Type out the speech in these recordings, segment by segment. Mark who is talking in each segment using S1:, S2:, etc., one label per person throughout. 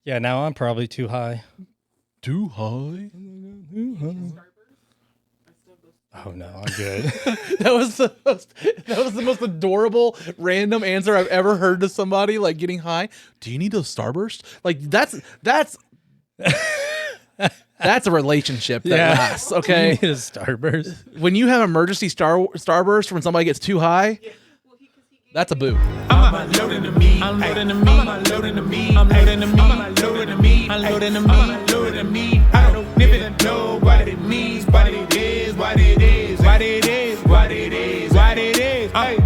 S1: Yeah, now I'm probably too high.
S2: Too high?
S1: Oh no, I'm good.
S2: That was the most adorable random answer I've ever heard to somebody, like getting high. Do you need a Starburst? Like that's a relationship that lasts. Okay,
S1: You need a Starburst.
S2: when you have emergency Starburst when somebody gets too high, that's a boo.
S3: I'm unloading the meat. I'm loading the meat. I'm unloading the meat. I'm loading the meat. I'm loading the meat. I'm loading the meat. I'm loading the meat. I don't even know what it means, what it is, what it is, what it is, what it is, what it is. I'm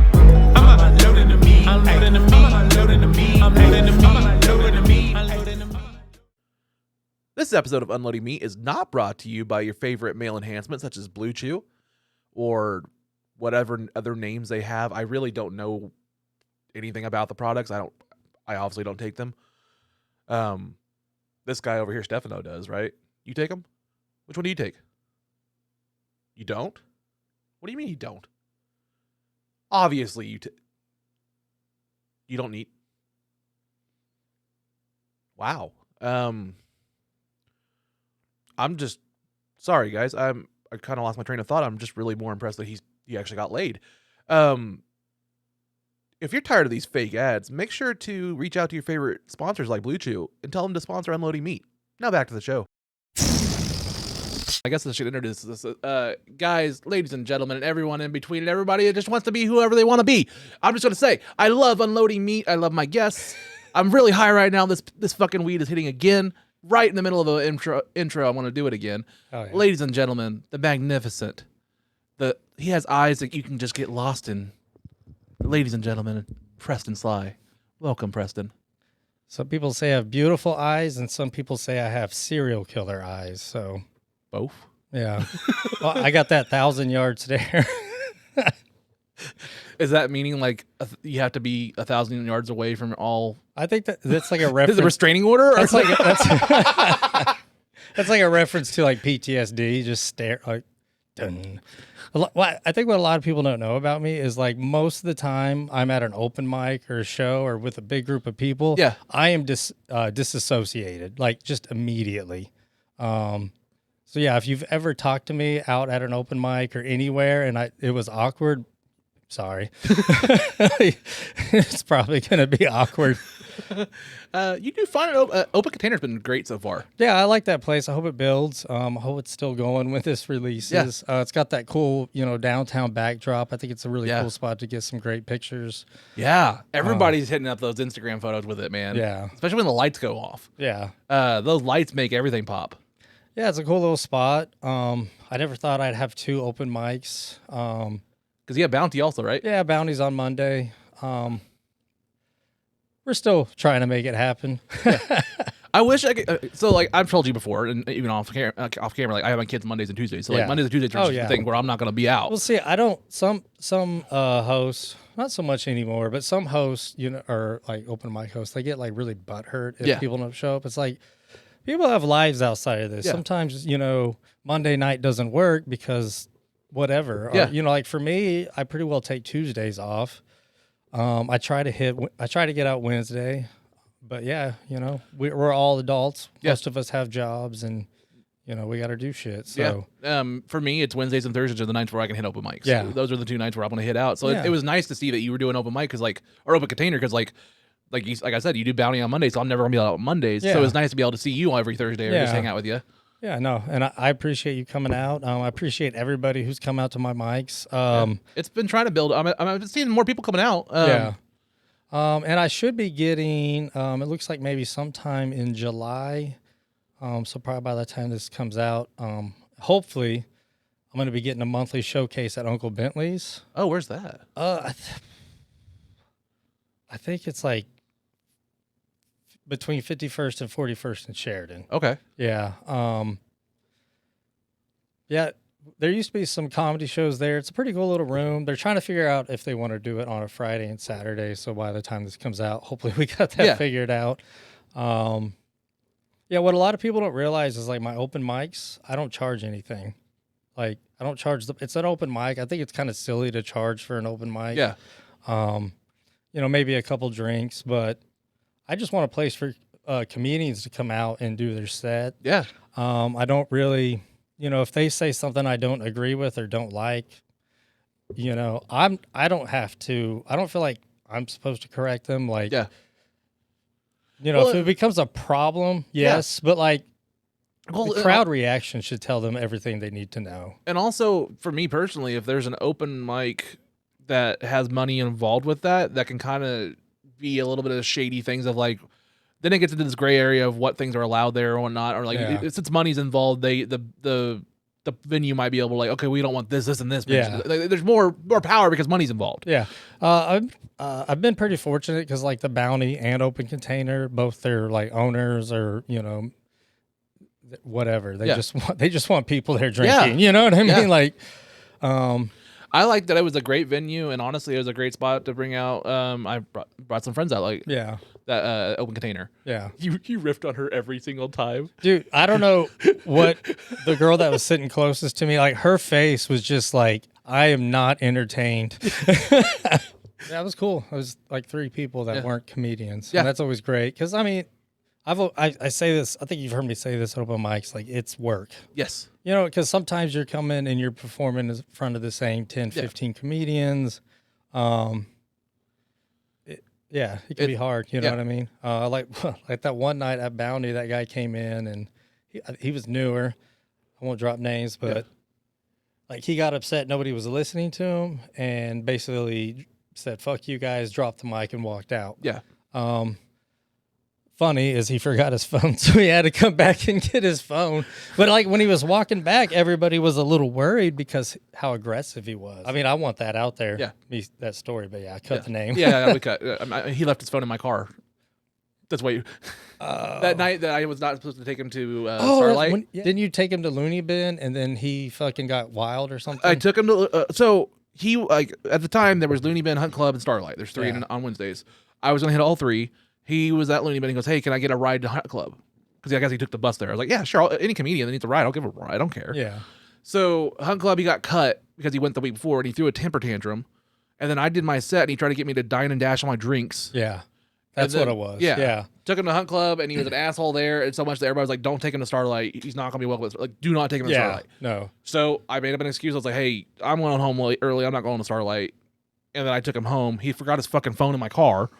S3: unloading the meat. I'm loading the meat. I'm loading the meat. I'm loading the meat. I'm loading the meat. I'm loading the meat.
S2: This episode of Unloading Meat is not brought to you by your favorite male enhancement such as Blue Chew or whatever other names they have. I really don't know anything about the products. I obviously don't take them. This guy over here, Stefano, does, right? You take them? Which one do you take? You don't? What do you mean you don't? Obviously you don't need. Wow. I'm just sorry, guys. I kind of lost my train of thought. I'm just really more impressed that he actually got laid. If you're tired of these fake ads, make sure to reach out to your favorite sponsors like Blue Chew and tell them to sponsor Unloading Meat. Now back to the show. I guess I should introduce this. Guys, ladies and gentlemen, and everyone in between, and everybody that just wants to be whoever they want to be. I'm just going to say, I love Unloading Meat. I love my guests. I'm really high right now. This fucking weed is hitting again. Right in the middle of an intro, I want to do it again.
S1: Oh, yeah.
S2: Ladies and gentlemen, the magnificent. He has eyes that you can just get lost in. Ladies and gentlemen, Preston Sly. Welcome, Preston.
S1: Some people say I have beautiful eyes, and some people say I have serial killer eyes. So
S2: Both?
S1: yeah, well, I got that 1,000-yard stare.
S2: Is that meaning like you have to be 1,000 yards away from all?
S1: I think that's like a
S2: Is
S1: reference.
S2: it a restraining order?
S1: That's like that's like a reference to like PTSD. Just stare like. Dun. Well, I think what a lot of people don't know about me is like most of the time I'm at an open mic or a show or with a big group of people.
S2: Yeah.
S1: I am disassociated, like just immediately. So yeah, if you've ever talked to me out at an open mic or anywhere and it was awkward, sorry. It's probably going to be awkward.
S2: You do fine. Open Container's been great so far.
S1: Yeah, I like that place. I hope it builds. I hope it's still going when this releases. Yeah. It's got that cool, downtown backdrop. I think it's a really cool spot to get some great pictures.
S2: Yeah, everybody's hitting up those Instagram photos with it, man.
S1: Yeah.
S2: Especially when the lights go off.
S1: Yeah.
S2: Those lights make everything pop.
S1: Yeah, it's a cool little spot. I never thought I'd have 2 open mics.
S2: Because you have Bounty also, right?
S1: Yeah, Bounty's on Monday. We're still trying to make it happen.
S2: Yeah. I wish I could. So, like, I've told you before, and even off camera, like, I have my kids Mondays and Tuesdays. So, like, Mondays and Tuesdays are just the thing where I'm not going to be out.
S1: Well, see, I don't. Some hosts, not so much anymore, but some hosts, are like open mic hosts. They get like really butthurt if people don't show up. It's like people have lives outside of this. Yeah. Sometimes, Monday night doesn't work because whatever.
S2: Yeah.
S1: Or, like for me, I pretty well take Tuesdays off. I try to get out Wednesday, but yeah, we're all adults.
S2: Yeah.
S1: Most of us have jobs and, we got to do shit. So
S2: for me, it's Wednesdays and Thursdays are the nights where I can hit open mics.
S1: Yeah.
S2: Those are the 2 nights where I'm going to hit out. So it was nice to see that you were doing open mic or open container. Cause like I said, you do Bounty on Monday. So I'm never gonna be out on Mondays. Yeah. So it was nice to be able to see you every Thursday or just hang out with you.
S1: Yeah, no, and I appreciate you coming out. I appreciate everybody who's come out to my mics.
S2: It's been trying to build. I'm seeing more people coming out.
S1: And I should be getting. It looks like maybe sometime in July. So probably by the time this comes out, hopefully, I'm going to be getting a monthly showcase at Uncle Bentley's.
S2: Oh, where's that?
S1: I think it's like between 51st and 41st in Sheridan.
S2: Okay.
S1: Yeah. Yeah, there used to be some comedy shows there. It's a pretty cool little room. They're trying to figure out if they want to do it on a Friday and Saturday. So by the time this comes out, hopefully we got that figured out. Yeah, what a lot of people don't realize is like my open mics, I don't charge anything. Like I don't charge it's an open mic. I think it's kind of silly to charge for an open mic.
S2: Yeah.
S1: Maybe a couple drinks, but I just want a place for comedians to come out and do their set.
S2: Yeah.
S1: I don't really, if they say something I don't agree with or don't like, I don't have to. I don't feel like I'm supposed to correct them. Like,
S2: Yeah.
S1: If it becomes a problem, yes, but like. The crowd reaction should tell them everything they need to know. And
S2: also, for me personally, if there's an open mic that has money involved with that can kind of be a little bit of shady things of like, then it gets into this gray area of what things are allowed there or whatnot, or like since money's involved, the venue might be able to like, okay, we don't want this, and this.
S1: Yeah.
S2: There's more power because money's involved.
S1: Yeah. I've been pretty fortunate because like the Bounty and Open Container, both their like owners or whatever they just want people there drinking. You know what I mean?
S2: Yeah.
S1: Like,
S2: I like that it was a great venue, and honestly, it was a great spot to bring out. I brought some friends out, like that Open Container.
S1: Yeah,
S2: you riffed on her every single time,
S1: dude. I don't know what the girl that was sitting closest to me, like her face was just like, I am not entertained. That was cool. It was like 3 people that weren't comedians. Yeah, and that's always great because I mean. I say this, I think you've heard me say this at open mics, like it's work.
S2: Yes.
S1: Because sometimes you're coming and you're performing in front of the same 10, 15 comedians. It can be hard, you know what I mean? Like that one night at Bounty, that guy came in and he was newer. I won't drop names, but like he got upset nobody was listening to him and basically said, fuck you guys, dropped the mic and walked out.
S2: Yeah.
S1: Funny is he forgot his phone, so he had to come back and get his phone. But like when he was walking back, everybody was a little worried because how aggressive he was. I mean, I want that out there.
S2: Yeah,
S1: that story. But I cut the name.
S2: Yeah, we cut. He left his phone in my car. That's why that night that I was not supposed to take him to Starlight.
S1: Didn't you take him to Looney Bin and then he fucking got wild or something?
S2: I took him to so he like at the time there was Looney Bin, Hunt Club, and Starlight. There's 3 on Wednesdays. I was gonna hit all 3. He was at Looney Bin. He goes, hey, can I get a ride to Hunt Club? Because I guess he took the bus there. I was like, yeah, sure. Any comedian that needs a ride, I'll give him a ride. I don't care.
S1: Yeah.
S2: So Hunt Club, he got cut because he went the week before and he threw a temper tantrum. And then I did my set and he tried to get me to dine and dash on my drinks.
S1: Yeah. That's what it was.
S2: Yeah. Took him to Hunt Club and he was an asshole there. And so much that everybody was like, don't take him to Starlight. He's not going to be welcome. Like, do not take him to Starlight.
S1: No.
S2: So I made up an excuse. I was like, hey, I'm going home early. I'm not going to Starlight. And then I took him home. He forgot his fucking phone in my car.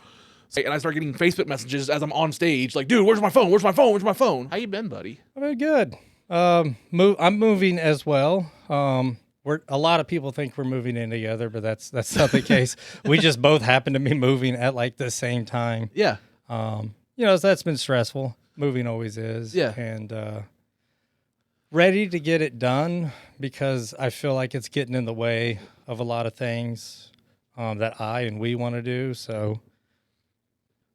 S2: And I start getting Facebook messages as I'm on stage, like, dude, where's my phone? Where's my phone? Where's my phone? How you been, buddy?
S1: I've been good. I'm moving as well. A lot of people think we're moving in together, but that's not the case. We just both happen to be moving at like the same time.
S2: Yeah.
S1: So that's been stressful. Moving always is.
S2: Yeah.
S1: And ready to get it done because I feel like it's getting in the way of a lot of things that I and we want to do. So.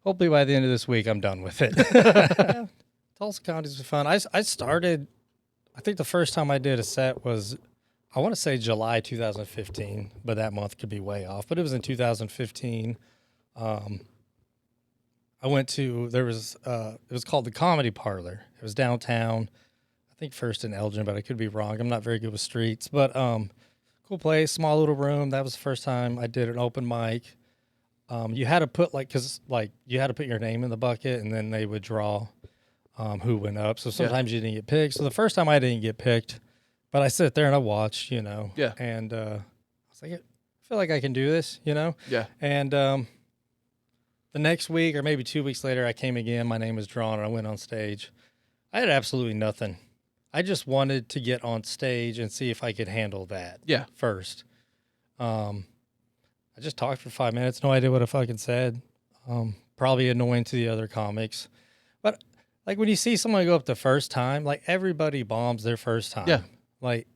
S1: Hopefully by the end of this week, I'm done with it. Tulsa County's fun. I started, I think the first time I did a set was, I want to say July 2015, but that month could be way off. But it was in 2015. I went to, it was called the Comedy Parlor. It was downtown, I think first in Elgin, but I could be wrong. I'm not very good with streets. But cool place, small little room. That was the first time I did an open mic. You had to put you had to put your name in the bucket and then they would draw who went up. So sometimes you didn't get picked. So the first time I didn't get picked, but I sit there and I watched, Yeah. And I was like, I feel like I can do this, Yeah. And the next week or maybe 2 weeks later, I came again. My name was drawn and I went on stage. I had absolutely nothing. I just wanted to get on stage and see if I could handle that first. I just talked for 5 minutes. No idea what I fucking said. Probably annoying to the other comics. But, like, when you see someone go up the first time, like, everybody bombs their first time.
S2: Yeah.
S1: Like,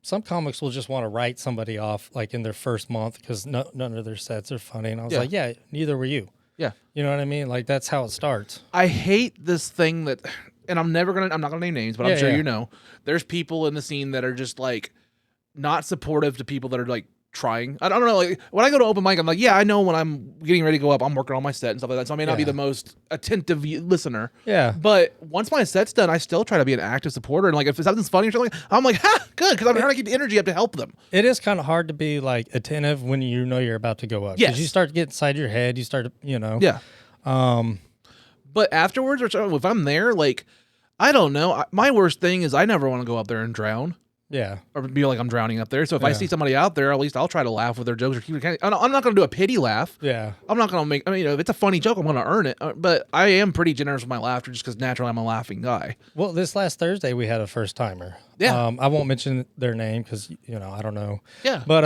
S1: some comics will just want to write somebody off, like, in their first month because none of their sets are funny. And I was like, yeah, neither were you.
S2: Yeah.
S1: You know what I mean? Like, that's how it starts.
S2: I hate this thing that, and I'm not going to name names, but I'm sure you know. There's people in the scene that are just, like, not supportive to people that are, like, trying. I don't know. Like when I go to open mic, I'm like, yeah, I know when I'm getting ready to go up, I'm working on my set and stuff like that. So I may not be the most attentive listener.
S1: Yeah.
S2: But once my set's done, I still try to be an active supporter. And like if something's funny or something, I'm like, ha, good, because I'm trying to keep the energy up to help them.
S1: It is kind of hard to be like attentive when you know you're about to go up.
S2: Yes.
S1: Because you start to get inside your head. You start to,
S2: Yeah. But afterwards, or so, if I'm there, like, I don't know. My worst thing is I never want to go up there and drown.
S1: Yeah.
S2: Or be like I'm drowning up there. So if I see somebody out there, at least I'll try to laugh with their jokes or keep it. I'm not going to do a pity laugh.
S1: Yeah.
S2: I'm not going to make. I mean, if it's a funny joke, I'm going to earn it. But I am pretty generous with my laughter, just because naturally I'm a laughing guy.
S1: Well, this last Thursday we had a first timer.
S2: Yeah.
S1: I won't mention their name because I don't know.
S2: Yeah.
S1: But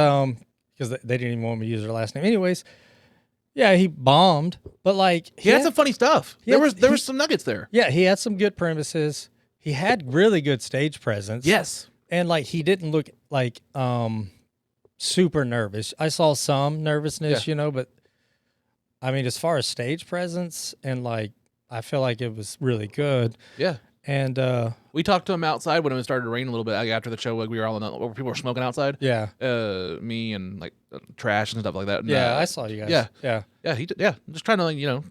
S1: because they didn't even want me to use their last name. Anyways, yeah, he bombed, but like
S2: he had some funny stuff. There was some nuggets there.
S1: Yeah, he had some good premises. He had really good stage presence.
S2: Yes.
S1: And like he didn't look like super nervous. I saw some nervousness, but I mean, as far as stage presence and like, I feel like it was really good.
S2: Yeah.
S1: And
S2: we talked to him outside when it started to rain a little bit after the show. Like we were all where people were smoking outside.
S1: Yeah.
S2: Me and like trash and stuff like that. And,
S1: I saw you guys.
S2: Yeah. Yeah. I'm just trying to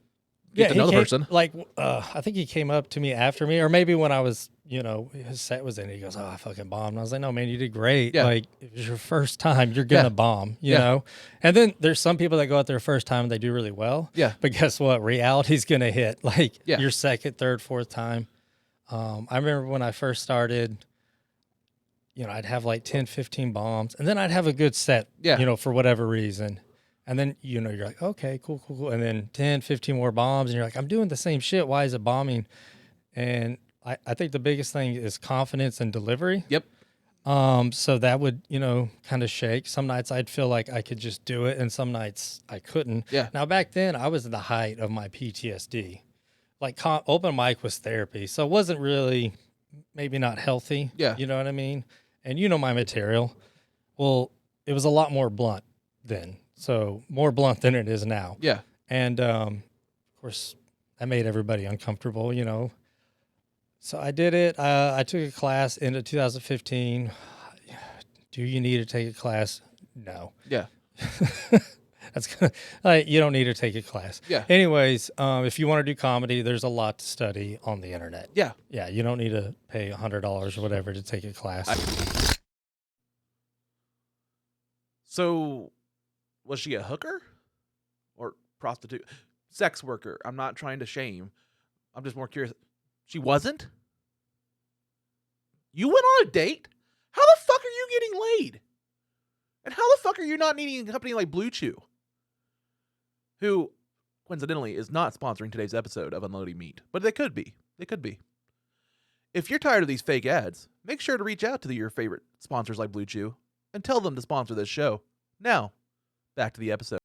S2: get to know the person.
S1: Like I think he came up to me after me, or maybe when I was, his set was in. He goes, "Oh, I fucking bombed." And I was like, "No, man, you did great.
S2: Yeah.
S1: Like it was your first time. You're gonna bomb, you know." And then there's some people that go out their first time and they do really well.
S2: Yeah.
S1: But guess what? Reality's gonna hit like your second, third, fourth time. I remember when I first started, I'd have like 10, 15 bombs, and then I'd have a good set, for whatever reason. And then, you're like, okay, cool. And then 10, 15 more bombs, and you're like, I'm doing the same shit. Why is it bombing? And I think the biggest thing is confidence and delivery.
S2: Yep.
S1: So that would, kind of shake. Some nights I'd feel like I could just do it, and some nights I couldn't.
S2: Yeah.
S1: Now, back then, I was at the height of my PTSD. Like, open mic was therapy, so it wasn't really, maybe not healthy.
S2: Yeah.
S1: You know what I mean? And my material. Well, it was a lot more blunt then. So more blunt than it is now.
S2: Yeah.
S1: And, of course, that made everybody uncomfortable, So I did it. I took a class into 2015. Do you need to take a class? No.
S2: Yeah.
S1: That's gonna, you don't need to take a class.
S2: Yeah.
S1: Anyways, if you want to do comedy, there's a lot to study on the internet.
S2: Yeah.
S1: Yeah. You don't need to pay $100 or whatever to take a class.
S2: So, was she a hooker or prostitute? Sex worker. I'm not trying to shame. I'm just more curious. She wasn't? You went on a date? How the fuck are you getting laid? And how the fuck are you not needing a company like Blue Chew? Who, coincidentally, is not sponsoring today's episode of Unloading Meat. But they could be. They could be. If you're tired of these fake ads, make sure to reach out to your favorite sponsors like Blue Chew and tell them to sponsor this show. Now, back to the episode.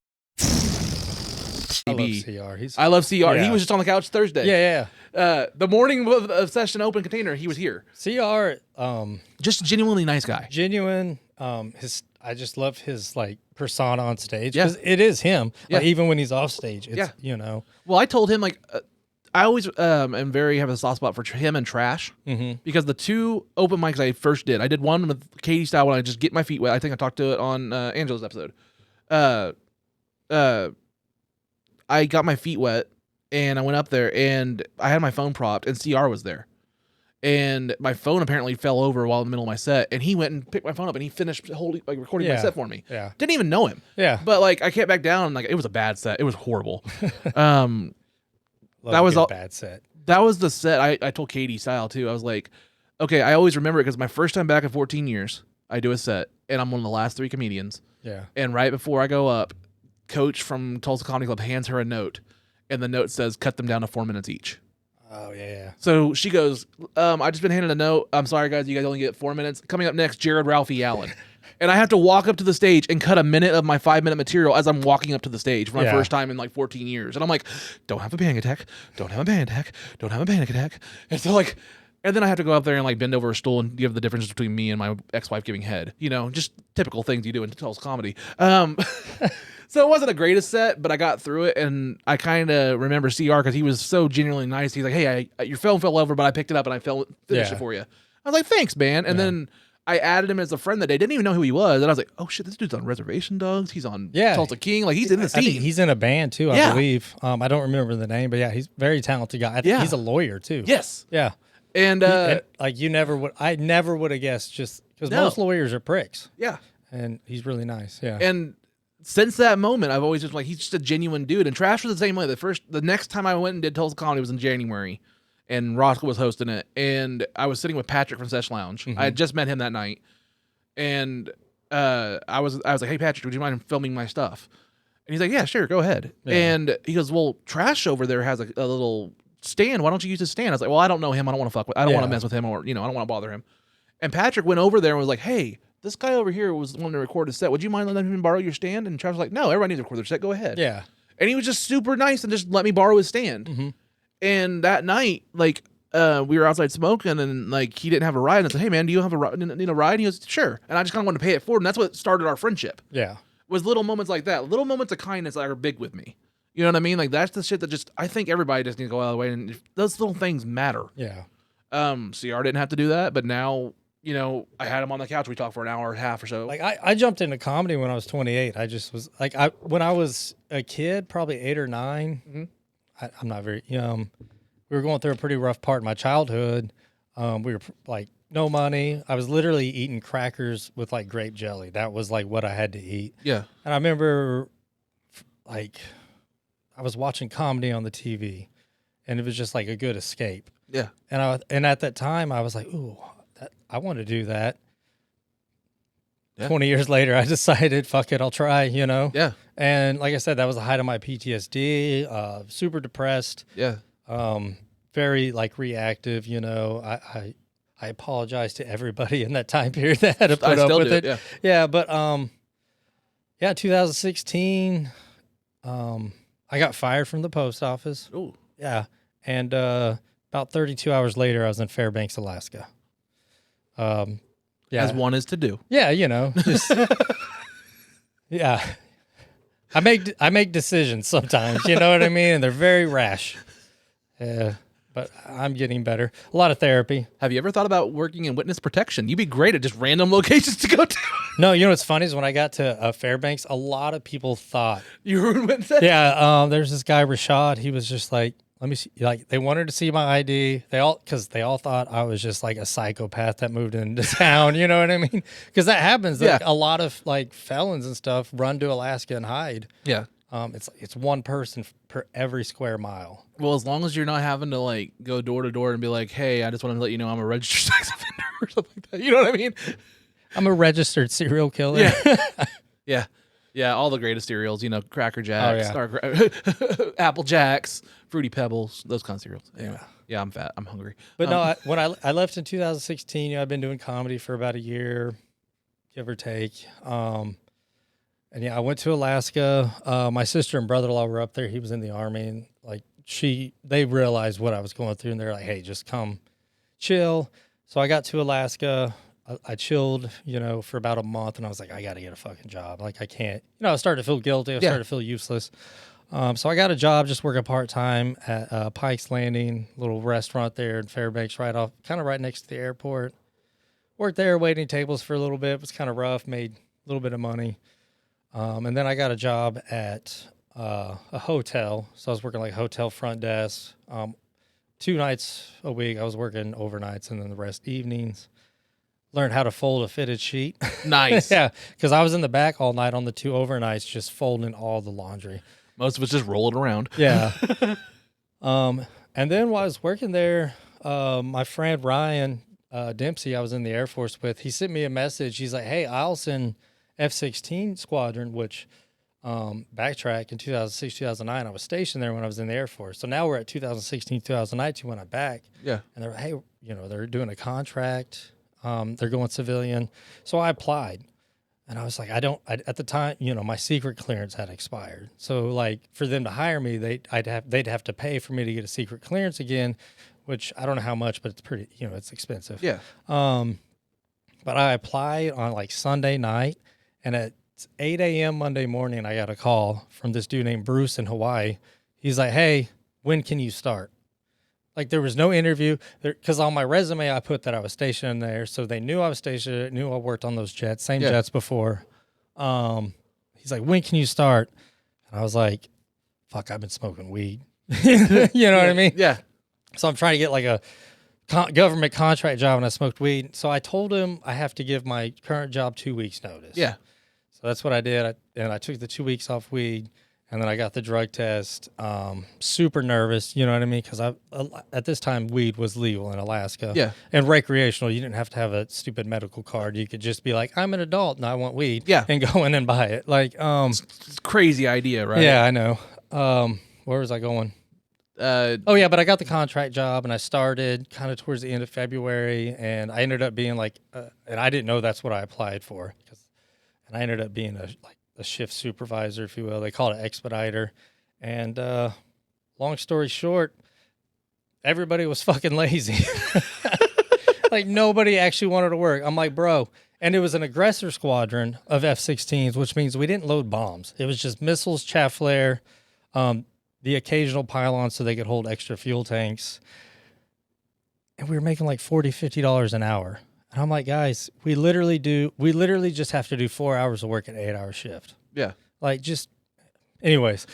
S1: I love CR.
S2: I love CR.
S1: Yeah.
S2: He was just on the couch Thursday.
S1: Yeah.
S2: The morning of Session Open Container, he was here.
S1: CR,
S2: Just genuinely nice guy.
S1: genuine. I just love his like persona on stage.
S2: Yeah.
S1: 'Cause it is him.
S2: Yeah.
S1: Like, even when he's off stage, it's,
S2: Well, I told him, like, I always have a soft spot for him and Trash.
S1: Mm-hmm.
S2: Because the two open mics I first did, I did one with Katie style when I just get my feet wet. I think I talked to it on Angela's episode. I got my feet wet, and I went up there, and I had my phone propped, and CR was there. And my phone apparently fell over while in the middle of my set, and he went and picked my phone up, and he finished recording my set for me.
S1: Yeah.
S2: Didn't even know him.
S1: Yeah.
S2: But, like, I came back down, and, like, it was a bad set. It was horrible.
S1: Love
S2: that was
S1: a
S2: all
S1: bad set.
S2: That was the set. I told Katie style, too. I was like, okay, I always remember it because my first time back in 14 years, I do a set, and I'm one of the last 3 comedians.
S1: Yeah.
S2: And right before I go up, Coach from Tulsa Comedy Club hands her a note, and the note says, cut them down to 4 minutes each.
S1: Oh, yeah.
S2: So she goes, I just been handed a note. I'm sorry, guys. You guys only get 4 minutes. Coming up next, Jared Ralphie Allen. And I have to walk up to the stage and cut a minute of my 5-minute material as I'm walking up to the stage for my first time in like 14 years. And I'm like, don't have a panic attack. Don't have a panic attack. Don't have a panic attack. And so like, and then I have to go up there and like bend over a stool and give the difference between me and my ex-wife giving head. Just typical things you do in Tulsa comedy. So it wasn't the greatest set, but I got through it, and I kind of remember CR because he was so genuinely nice. He's like, hey, your phone fell over, but I picked it up and I finished it for you. I was like, thanks, man. And then I added him as a friend that day. Didn't even know who he was. And I was like, oh, shit, this dude's on Reservation Dogs. He's on Tulsa King. Like, he's in the scene.
S1: I think he's in a band, too, I believe. I don't remember the name, but yeah, he's a very talented guy. I think he's a lawyer, too.
S2: Yes.
S1: Yeah.
S2: And,
S1: like, I never would have guessed just because most lawyers are pricks.
S2: Yeah.
S1: And he's really nice. Yeah.
S2: And since that moment, I've always just like, he's just a genuine dude. And Trash was the same way. The next time I went and did Tulsa Comedy was in January, and Roscoe was hosting it. And I was sitting with Patrick from Sesh Lounge. I had just met him that night. And I was like, hey, Patrick, would you mind filming my stuff? And he's like, yeah, sure, go ahead. Yeah. And he goes, well, Trash over there has a little stand. Why don't you use his stand? I was like, well, I don't know him. I don't want to fuck with, I don't want to mess with him, or, I don't want to bother him. And Patrick went over there and was like, hey, this guy over here was wanting to record a set. Would you mind letting him borrow your stand? And Travis was like, no, everybody needs to record their set. Go ahead.
S1: Yeah.
S2: And he was just super nice and just let me borrow his stand. And that night, like, we were outside smoking, and like he didn't have a ride. And I said, hey man, do you have need a ride? And he goes, sure. And I just kind of wanted to pay it forward. And that's what started our friendship.
S1: Yeah.
S2: Was little moments like that. Little moments of kindness that are big with me. You know what I mean? Like, that's the shit that just, I think everybody just needs to go out of the way. And those little things matter.
S1: Yeah.
S2: CR didn't have to do that, but now, I had him on the couch. We talked for an hour and a half or so.
S1: Like, I jumped into comedy when I was 28. I just was like, when I was a kid, probably 8 or 9, I'm not very young. We were going through a pretty rough part in my childhood. We were like, no money. I was literally eating crackers with like grape jelly. That was like what I had to eat.
S2: Yeah.
S1: And I remember like I was watching comedy on the TV, and it was just like a good escape.
S2: Yeah.
S1: And at that time I was like, ooh, I want to do that.
S2: Yeah.
S1: 20 years later, I decided, fuck it, I'll try,
S2: Yeah.
S1: And like I said, that was the height of my PTSD, super depressed.
S2: Yeah.
S1: Very like reactive, I apologize to everybody in that time period that had to put up with it. Yeah. But 2016, I got fired from the post office.
S2: Oh.
S1: Yeah. And about 32 hours later, I was in Fairbanks, Alaska. Yeah.
S2: As one is to do.
S1: Yeah, just yeah. I make decisions sometimes, you know what I mean? And they're very rash. But I'm getting better. A lot of therapy.
S2: Have you ever thought about working in witness protection? You'd be great at just random locations to go to.
S1: No, you know what's funny is when I got to Fairbanks, a lot of people thought
S2: you were in witness.
S1: Yeah, there's this guy Rashad. He was just like, let me see. Like, they wanted to see my ID. Because they all thought I was just like a psychopath that moved into town. You know what I mean? Because that happens.
S2: Yeah.
S1: Like, a lot of like felons and stuff run to Alaska and hide.
S2: Yeah.
S1: It's one person per every square mile.
S2: Well, as long as you're not having to like go door to door and be like, hey, I just want to let you know I'm a registered sex offender or something like that. You know what I mean?
S1: I'm a registered serial killer.
S2: Yeah. Yeah. Yeah. All the greatest cereals, Cracker Jacks, Apple Jacks, Fruity Pebbles, those kind of cereals. Anyway. Yeah, I'm fat. I'm hungry.
S1: But no, when I left in 2016, I've been doing comedy for about a year, give or take. And yeah, I went to Alaska. My sister and brother-in-law were up there. He was in the Army, and like they realized what I was going through, and they're like, "Hey, just come, chill." So I got to Alaska. I chilled, for about a month, and I was like, I got to get a fucking job. Like, I can't. I started to feel guilty. I started to feel useless. So I got a job, just working part-time at Pike's Landing, little restaurant there in Fairbanks, kind of right next to the airport. Worked there, waiting tables for a little bit. It was kind of rough. Made a little bit of money. And then I got a job at a hotel. So I was working like hotel front desk. 2 nights a week I was working overnights, and then the rest evenings. Learned how to fold a fitted sheet.
S2: Nice.
S1: Yeah, because I was in the back all night on the 2 overnights just folding all the laundry.
S2: Most of us just roll it around.
S1: Yeah. And then while I was working there, my friend Ryan Dempsey, I was in the Air Force with, he sent me a message. He's like, hey, Allison F-16 squadron, which backtrack in 2006, 2009, I was stationed there when I was in the Air Force. So now we're at 2016, 2019 when I'm back.
S2: Yeah.
S1: And they're, hey, they're doing a contract. They're going civilian. So I applied. And I was like, at the time, my secret clearance had expired. So like for them to hire me, they'd have to pay for me to get a secret clearance again, which I don't know how much, but it's pretty, it's expensive.
S2: Yeah.
S1: But I applied on like Sunday night, and at 8 a.m. Monday morning, I got a call from this dude named Bruce in Hawaii. He's like, hey, when can you start? Like, there was no interview, because on my resume, I put that I was stationed there, so they knew I was stationed, knew I worked on those jets, jets before. He's like, when can you start? And I was like, fuck, I've been smoking weed. You know what I mean?
S2: Yeah.
S1: So I'm trying to get like a government contract job, and I smoked weed. So I told him I have to give my current job 2 weeks notice.
S2: Yeah.
S1: So that's what I did. I and I took the 2 weeks off weed, and then I got the drug test. Super nervous, you know what I mean? Because at this time, weed was legal in Alaska.
S2: Yeah.
S1: And recreational, you didn't have to have a stupid medical card. You could just be like, I'm an adult and I want weed.
S2: Yeah.
S1: And go in and buy it. Like,
S2: it's a crazy idea, right?
S1: Yeah, I know. Where was I going? Oh yeah, but I got the contract job and I started kind of towards the end of February, and I ended up being like, and I didn't know that's what I applied for, and I ended up being a shift supervisor, if you will. They call it an expediter, and long story short, everybody was fucking lazy. Like nobody actually wanted to work. I'm like, bro, and it was an aggressor squadron of F-16s, which means we didn't load bombs. It was just missiles, chaff flare, the occasional pylon so they could hold extra fuel tanks. And we were making like $40, $50 an hour. And I'm like, guys, we literally just have to do 4 hours of work at an 8-hour shift.
S2: Yeah.
S1: Like just, anyways,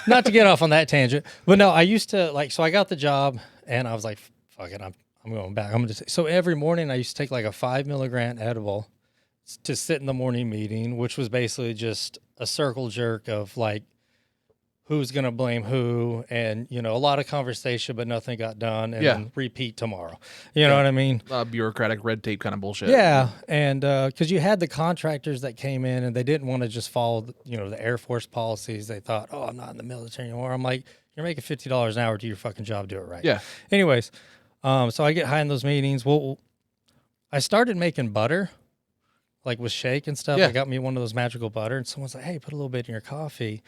S1: not to get off on that tangent, but no, I used to like, so I got the job and I was like, fuck it, I'm going back. I'm going to, so every morning I used to take like a 5 milligram edible to sit in the morning meeting, which was basically just a circle jerk of like, who's going to blame who, and, you know, a lot of conversation, but nothing got done, and then repeat tomorrow. You know what I mean?
S2: Bureaucratic red tape kind of bullshit.
S1: Yeah, and because you had the contractors that came in, and they didn't want to just follow, the Air Force policies. They thought, oh, I'm not in the military anymore. I'm like, you're making $50 an hour, do your fucking job, do it right.
S2: Yeah.
S1: Anyways, so I get high in those meetings. Well, I started making butter, like with shake and stuff.
S2: Yeah.
S1: I got me one of those magical butter, and someone's like, hey, put a little bit in your coffee.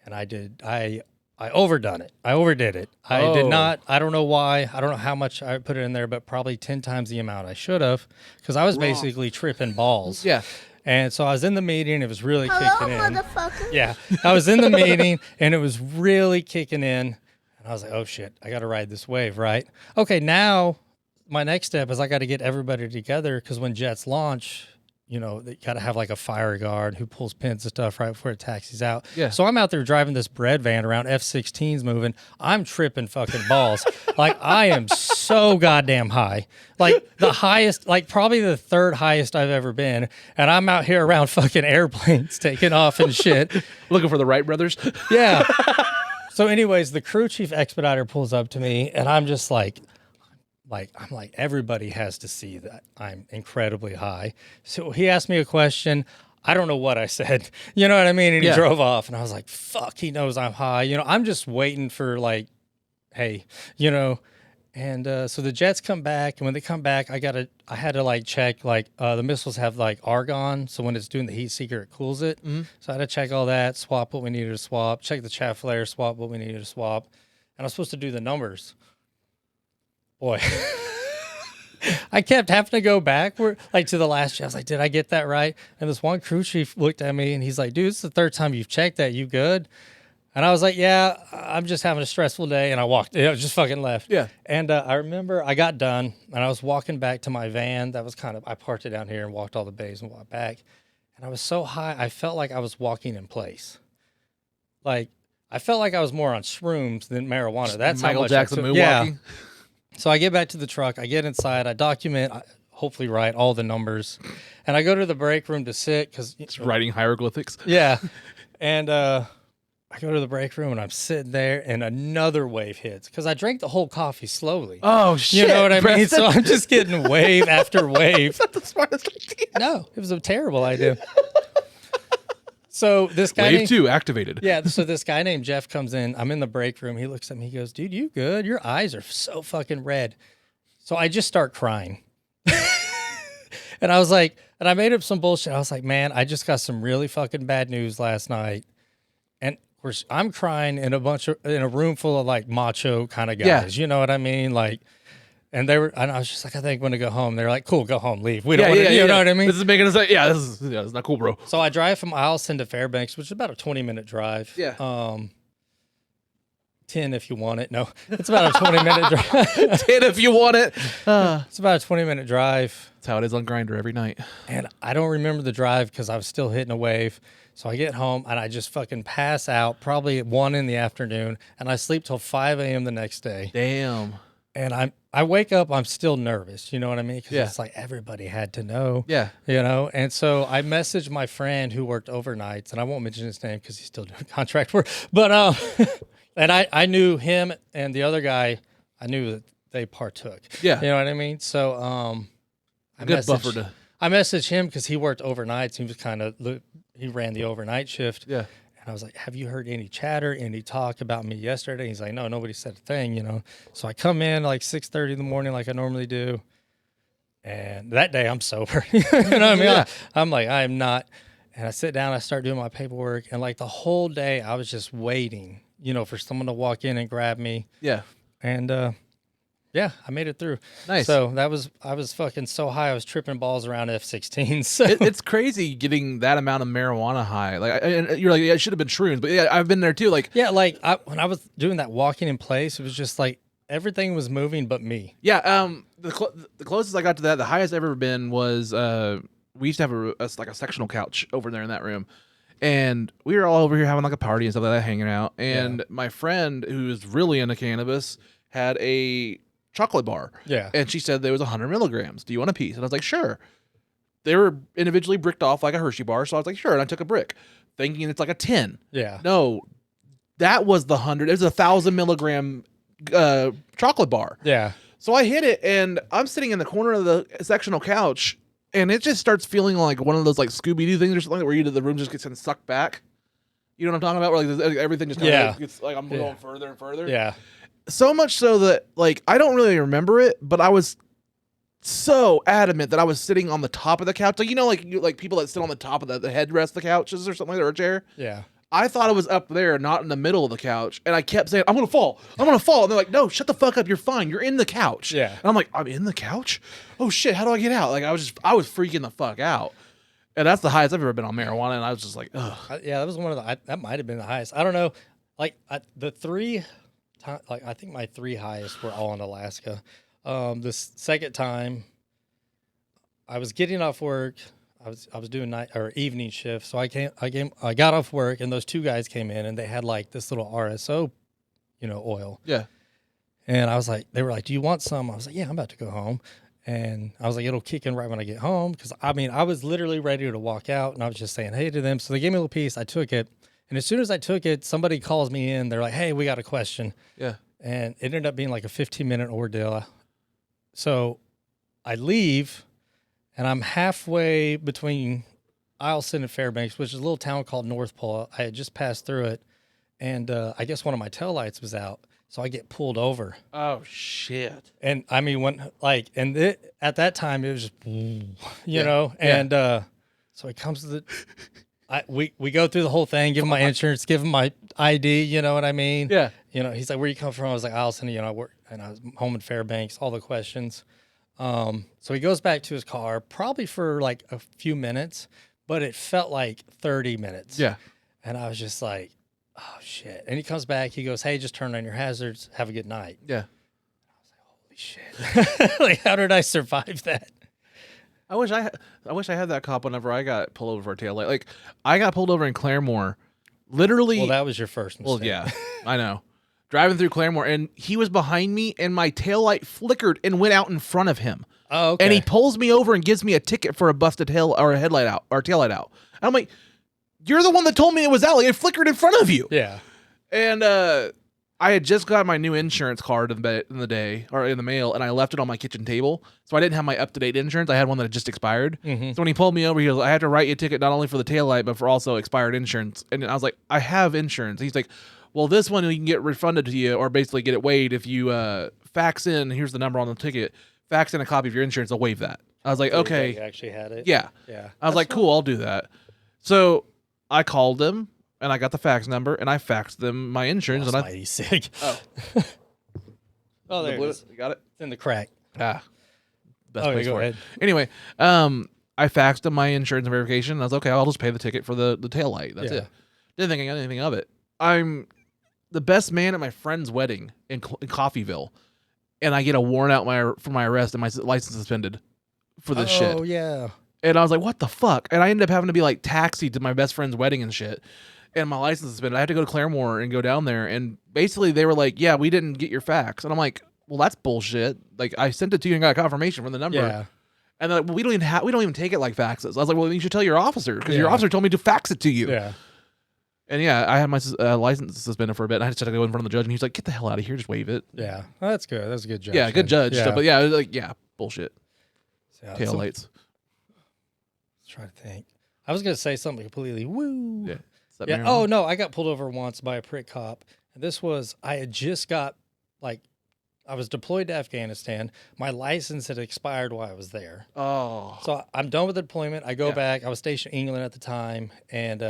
S1: And I did. I overdone it. I overdid it. I did not. I don't know why. I don't know how much I put it in there, but probably 10 times the amount I should have, because I was basically tripping balls.
S2: Yeah.
S1: And so I was in the meeting. It was really kicking in.
S4: Motherfucker.
S1: Yeah. I was in the meeting, and it was really kicking in. And I was like, oh, shit. I got to ride this wave, right? Okay, now my next step is I got to get everybody together, because when jets launch, they got to have like a fire guard who pulls pins and stuff right before it taxis out.
S2: Yeah.
S1: So I'm out there driving this bread van around, F-16s moving. I'm tripping fucking balls. Like I am so goddamn high. Like the highest, like probably the third highest I've ever been. And I'm out here around fucking airplanes taking off and shit.
S2: Looking for the Wright brothers.
S1: Yeah. So anyways, the crew chief expediter pulls up to me, and I'm just like, I'm like, everybody has to see that I'm incredibly high. So he asked me a question. I don't know what I said. You know what I mean? And he drove off, and I was like, fuck, he knows I'm high. I'm just waiting for like, hey, and so the jets come back, and when they come back, I had to like check, like the missiles have like argon. So when it's doing the heat seeker, it cools it. Mm-hmm. So I had to check all that, swap what we needed to swap, check the chaff flare, swap what we needed to swap. And I was supposed to do the numbers. Boy, I kept having to go backward, like to the last check. I was like, did I get that right? And this one crew chief looked at me and he's like, dude, it's the third time you've checked that. You good? And I was like, yeah, I'm just having a stressful day. And I walked, just fucking left. Yeah. And I remember I got done and I was walking back to my van. That was I parked it down here and walked all the bays and walked back. And I was so high, I felt like I was walking in place. Like, I felt like I was more on shrooms than marijuana. That's
S2: Michael
S1: how much
S2: Jackson moonwalking.
S1: Yeah. So I get back to the truck, I get inside, I document, hopefully write all the numbers, and I go to the break room to sit because
S2: it's writing hieroglyphics.
S1: Yeah, and I go to the break room and I'm sitting there, and another wave hits because I drank the whole coffee slowly.
S2: Oh shit!
S1: You know what I mean? So I'm just getting wave after wave.
S2: That's not the smartest idea.
S1: No, it was a terrible idea. So this guy
S2: Wave 2 activated.
S1: Yeah, so this guy named Jeff comes in. I'm in the break room. He looks at me. He goes, dude, you good? Your eyes are so fucking red. So I just start crying. And I was like, and I made up some bullshit. I was like, man, I just got some really fucking bad news last night. And of course, I'm crying in a room full of like macho kind of guys. Yeah. You know what I mean? Like, and I was just like, I think I'm going to go home. They're like, cool, go home, leave. We don't want to, you know what I mean?
S2: This is making us like, this is not cool, bro.
S1: So I drive from Eielson to Fairbanks, which is about a 20-minute drive.
S2: Yeah.
S1: 10 if you want it. No, it's about a 20-minute drive.
S2: 10 if you want it.
S1: It's about a 20-minute drive.
S2: That's how it is on Grindr every night.
S1: And I don't remember the drive because I was still hitting a wave. So I get home and I just fucking pass out probably at 1 in the afternoon, and I sleep till 5 a.m. the next day.
S2: Damn.
S1: And I wake up, I'm still nervous. You know what I mean? Because
S2: Yeah.
S1: it's like everybody had to know.
S2: Yeah.
S1: You know? And so I messaged my friend who worked overnights, and I won't mention his name because he's still doing contract work. But, and I knew him and the other guy, I knew that they partook.
S2: Yeah.
S1: You know what I mean? So, I messaged him because he worked overnights. He ran the overnight shift.
S2: Yeah.
S1: And I was like, have you heard any chatter, any talk about me yesterday? He's like, no, nobody said a thing, you know. So I come in like 6:30 in the morning like I normally do. And that day I'm sober. You know what I mean?
S2: Yeah.
S1: I'm like, I am not. And I sit down, I start doing my paperwork. And like the whole day I was just waiting, you know, for someone to walk in and grab me.
S2: Yeah.
S1: And yeah, I made it through.
S2: Nice.
S1: So I was fucking so high, I was tripping balls around F-16. So
S2: It's crazy getting that amount of marijuana high. Like, and you're like, yeah, it should have been shrooms, but yeah, I've been there too. Like,
S1: yeah, like when I was doing that walking in place, it was just like everything was moving but me.
S2: yeah. The closest I got to that, the highest I've ever been was we used to have a sectional couch over there in that room, and we were all over here having like a party and stuff like that, hanging out. And my friend, who is really into cannabis, had a chocolate bar.
S1: Yeah.
S2: And she said there was 100 milligrams. Do you want a piece? And I was like, sure. They were individually bricked off like a Hershey bar. So I was like, sure. And I took a brick thinking it's like a 10.
S1: Yeah.
S2: No, that was the 100. It was 1,000 milligram chocolate bar.
S1: Yeah.
S2: So I hit it and I'm sitting in the corner of the sectional couch and it just starts feeling like one of those like Scooby-Doo things or something where the room just gets sucked back. You know what I'm talking about? Where like everything just kind of gets like I'm going further and further.
S1: Yeah.
S2: So much so that, like, I don't really remember it, but I was so adamant that I was sitting on the top of the couch. Like, you know, like people that sit on the top of the headrest of the couches or something like that, or a chair.
S1: Yeah.
S2: I thought it was up there, not in the middle of the couch. And I kept saying, I'm going to fall. I'm going to fall. And they're like, no, shut the fuck up. You're fine. You're in the couch.
S1: Yeah.
S2: And I'm like, I'm in the couch? Oh, shit. How do I get out? Like, I was freaking the fuck out. And that's the highest I've ever been on marijuana. And I was just like, ugh.
S1: Yeah, that was one of that might have been the highest. I don't know. Like, I think my 3 highest were all in Alaska. This second time, I was getting off work. I was doing night or evening shift, so I got off work, and those 2 guys came in, and they had like this little RSO, you know, oil.
S2: Yeah.
S1: And I was like, they were like, "Do you want some?" I was like, "Yeah, I'm about to go home." And I was like, "It'll kick in right when I get home," because I mean, I was literally ready to walk out, and I was just saying hey to them. So they gave me a little piece. I took it. And as soon as I took it, somebody calls me in. They're like, hey, we got a question.
S2: Yeah.
S1: And it ended up being like a 15-minute ordeal. So I leave, and I'm halfway between Eielson and Fairbanks, which is a little town called North Pole. I had just passed through it, and I guess one of my taillights was out. So I get pulled over.
S2: Oh, shit.
S1: And I mean, at that time, it was just, you know, and so it comes to the... we go through the whole thing, give him my insurance, give him my ID, you know what I mean?
S2: Yeah.
S1: You know, he's like, where you come from? I was like, Eielson, you know, I work, and I was home in Fairbanks, all the questions. So he goes back to his car, probably for like a few minutes, but it felt like 30 minutes.
S2: Yeah.
S1: And I was just like, oh, shit. And he comes back, he goes, hey, just turn on your hazards, have a good night.
S2: Yeah.
S1: Holy shit. Like, how did I survive that?
S2: I wish I had that cop whenever I got pulled over for a taillight. Like, I got pulled over in Claremore, literally.
S1: Well, that was your first mistake.
S2: Well, yeah, I know. Driving through Claremore, and he was behind me, and my taillight flickered and went out in front of him.
S1: Oh, okay.
S2: And he pulls me over and gives me a ticket for a busted tail or a headlight out or taillight out. And I'm like, you're the one that told me it was out. Like, it flickered in front of you.
S1: Yeah.
S2: And I had just got my new insurance card in the day or in the mail, and I left it on my kitchen table. So I didn't have my up-to-date insurance. I had one that had just expired. Mm-hmm. So when he pulled me over, he goes, I had to write you a ticket not only for the taillight, but for also expired insurance. And I was like, I have insurance. He's like, well, this one you can get refunded to you or basically get it waived if you fax in, here's the number on the ticket, fax in a copy of your insurance, they'll waive that. I was like, okay.
S1: You actually had it?
S2: Yeah.
S1: Yeah.
S2: I was like, cool, I'll do that. So I called him. And I got the fax number, and I faxed them my insurance.
S1: That's
S2: and
S1: mighty sick.
S2: Oh,
S1: there it is.
S2: You got it?
S1: It's in the crack.
S2: Best
S1: Oh,
S2: place
S1: go
S2: for
S1: ahead.
S2: it. Anyway, I faxed them my insurance and verification. And I was like, okay, I'll just pay the ticket for the taillight. That's it. Didn't think I got anything of it. I'm the best man at my friend's wedding in Coffeyville, and I get a warrant out for my arrest and my license suspended for this shit.
S1: Oh, yeah.
S2: And I was like, what the fuck? And I ended up having to be like taxied to my best friend's wedding and shit. And my license suspended. I had to go to Claremore and go down there. And basically they were like, yeah, we didn't get your fax. And I'm like, well, that's bullshit. Like, I sent it to you and got a confirmation from the number.
S1: Yeah.
S2: And they're like, well, we don't even take it like faxes. I was like, well, you should tell your officer because your officer told me to fax it to you.
S1: Yeah.
S2: And yeah, I had my license suspended for a bit. And I just had to go in front of the judge, and he was like, "Get the hell out of here! Just waive it."
S1: Yeah, well, that's good. That's a good judge.
S2: Yeah, good judge.
S1: Yeah.
S2: So, but yeah, it was like, yeah, bullshit.
S1: Yeah,
S2: Tail lights.
S1: Let's try to think. I was gonna say something completely woo.
S2: Yeah.
S1: Yeah. Oh no, I got pulled over once by a prick cop, and this was I had just got I was deployed to Afghanistan. My license had expired while I was there.
S2: Oh.
S1: So I'm done with the deployment. I go back. I was stationed in England at the time, and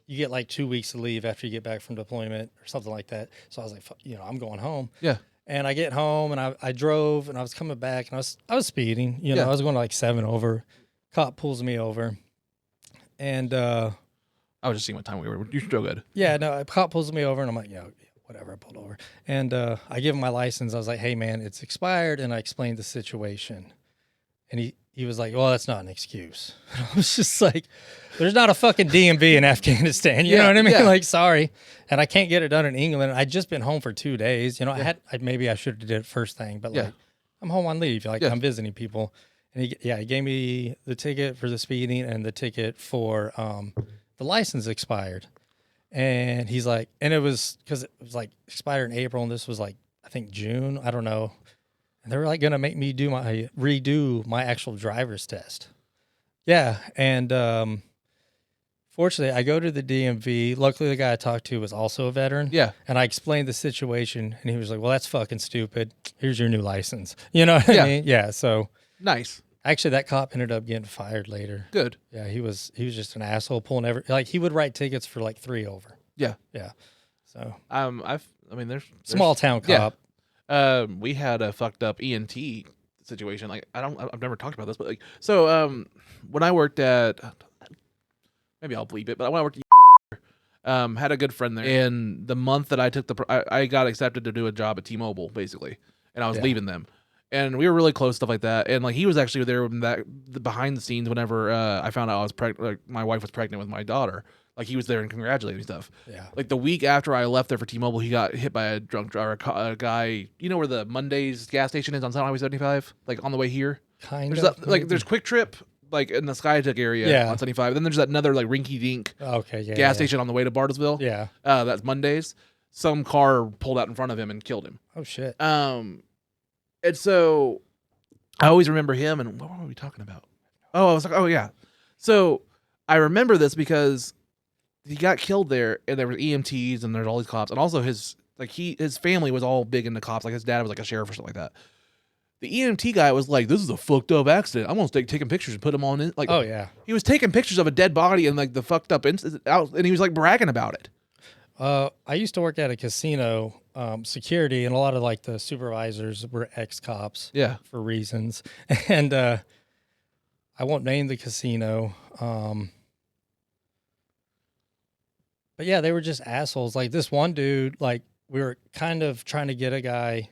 S1: you get like 2 weeks to leave after you get back from deployment or something like that. So I was like, I'm going home.
S2: Yeah.
S1: And I get home, and I drove, and I was coming back, and I was speeding. I was going to like 7 over. Cop pulls me over, and
S2: I was just seeing what time we were. You're still good.
S1: Yeah, no, a cop pulls me over, and I'm like, whatever, I pulled over. And I give him my license. I was like, hey, man, it's expired, and I explained the situation. And he was like, well, that's not an excuse. And I was just like, there's not a fucking DMV in Afghanistan. You know what I mean?
S2: Yeah.
S1: Like, sorry. And I can't get it done in England. I'd just been home for 2 days. Maybe I should have did it first thing, but like, I'm home on leave. Like, I'm visiting people. And he gave me the ticket for the speeding and the ticket for the license expired. And he's like, and it was because it was like expired in April, and this was like, I think June. I don't know. And they were like going to make me redo my actual driver's test. Yeah. And fortunately, I go to the DMV. Luckily, the guy I talked to was also a veteran.
S2: Yeah.
S1: And I explained the situation, and he was like, well, that's fucking stupid. Here's your new license. You know what I mean? Yeah. So
S2: nice.
S1: Actually, that cop ended up getting fired later.
S2: Good.
S1: Yeah, he was just an asshole pulling he would write tickets for like 3 over.
S2: Yeah.
S1: Yeah. So
S2: there's
S1: small town cop.
S2: Yeah. We had a fucked up ENT situation. Like I've never talked about this, but like so when I worked at maybe I'll bleep it, but when I worked at had a good friend there. And the month that I took I got accepted to do a job at T-Mobile basically, and I was leaving them. And we were really close, stuff like that. And like he was actually there behind the scenes whenever I found out I was pregnant. Like my wife was pregnant with my daughter. Like he was there and congratulating me stuff. Yeah. Like the week after I left there for T-Mobile, he got hit by a drunk driver, a guy. You know where the Mondays gas station is on Highway 75, like on the way here. There's Quick Trip, like in the Skytech area on 75. Then there's that another like rinky dink gas station on the way to Bartlesville. Yeah. That's Mondays. Some car pulled out in front of him and killed him.
S1: Oh shit.
S2: And so I always remember him. And what were we talking about? Oh, I was like, oh, yeah. So I remember this because he got killed there, and there were EMTs, and there's all these cops. And also his family was all big into cops. Like his dad was like a sheriff or something like that. The EMT guy was like, this is a fucked up accident. I'm going to start taking pictures and put them on. Like, oh, yeah. He was taking pictures of a dead body and like the fucked up incident out, and he was like bragging about it.
S1: I used to work at a casino security, and a lot of like the supervisors were ex-cops for reasons. And I won't name the casino. But yeah, they were just assholes. Like this one dude, like we were kind of trying to get a guy,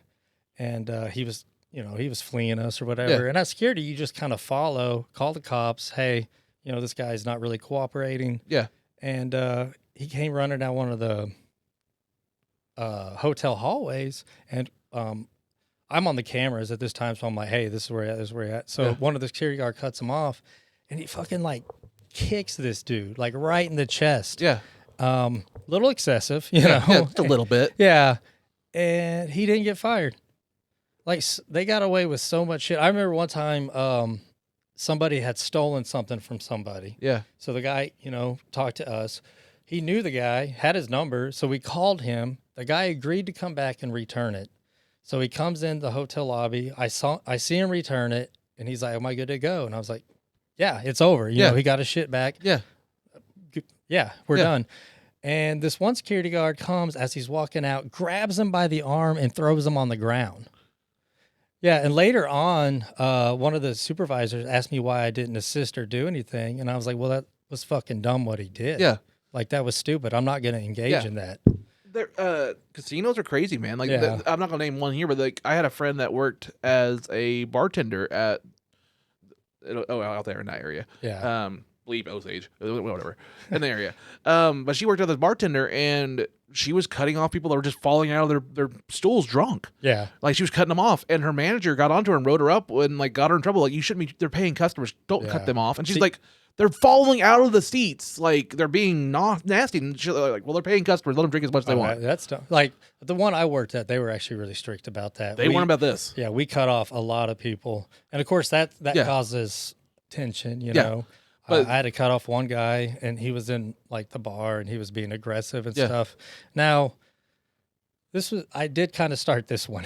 S1: and he was fleeing us or whatever. And at security, you just kind of call the cops. Hey, this guy's not really cooperating. Yeah. And he came running down one of the hotel hallways, and I'm on the cameras at this time, so I'm like, hey, this is where you're at. So one of the security guard cuts him off, and he fucking like kicks this dude like right in the chest. Yeah. Little excessive, you know. Yeah,
S2: just a little bit.
S1: Yeah. And he didn't get fired. Like they got away with so much shit. I remember one time somebody had stolen something from somebody. Yeah. So the guy, talked to us. He knew the guy, had his number, so we called him. The guy agreed to come back and return it. So he comes in the hotel lobby. I see him return it, and he's like, am I good to go? And I was like, yeah, it's over. You know, he got his shit back. Yeah. Yeah, we're done. And this one security guard comes as he's walking out, grabs him by the arm, and throws him on the ground. Yeah, and later on, one of the supervisors asked me why I didn't assist or do anything, and I was like, well, that was fucking dumb what he did. Yeah. Like, that was stupid. I'm not going to engage in that.
S2: Casinos are crazy, man. Like, I'm not going to name one here, but like, I had a friend that worked as a bartender at out there in that area. Yeah. believe Osage, whatever, in the area. But she worked as a bartender, and she was cutting off people that were just falling out of their stools drunk.
S1: Yeah.
S2: Like, she was cutting them off, and her manager got onto her and wrote her up and, like, got her in trouble. Like, you shouldn't be, they're paying customers. Don't cut them off. And she's like, they're falling out of the seats. Like, they're being nasty. And she's like, well, they're paying customers. Let them drink as much as they want.
S1: That's tough. Like, the one I worked at, they were actually really strict about that.
S2: They weren't about this.
S1: Yeah, we cut off a lot of people. And, of course, that causes tension, you know. But I had to cut off one guy, and he was in, like, the bar, and he was being aggressive and stuff. Now, I did kind of start this one,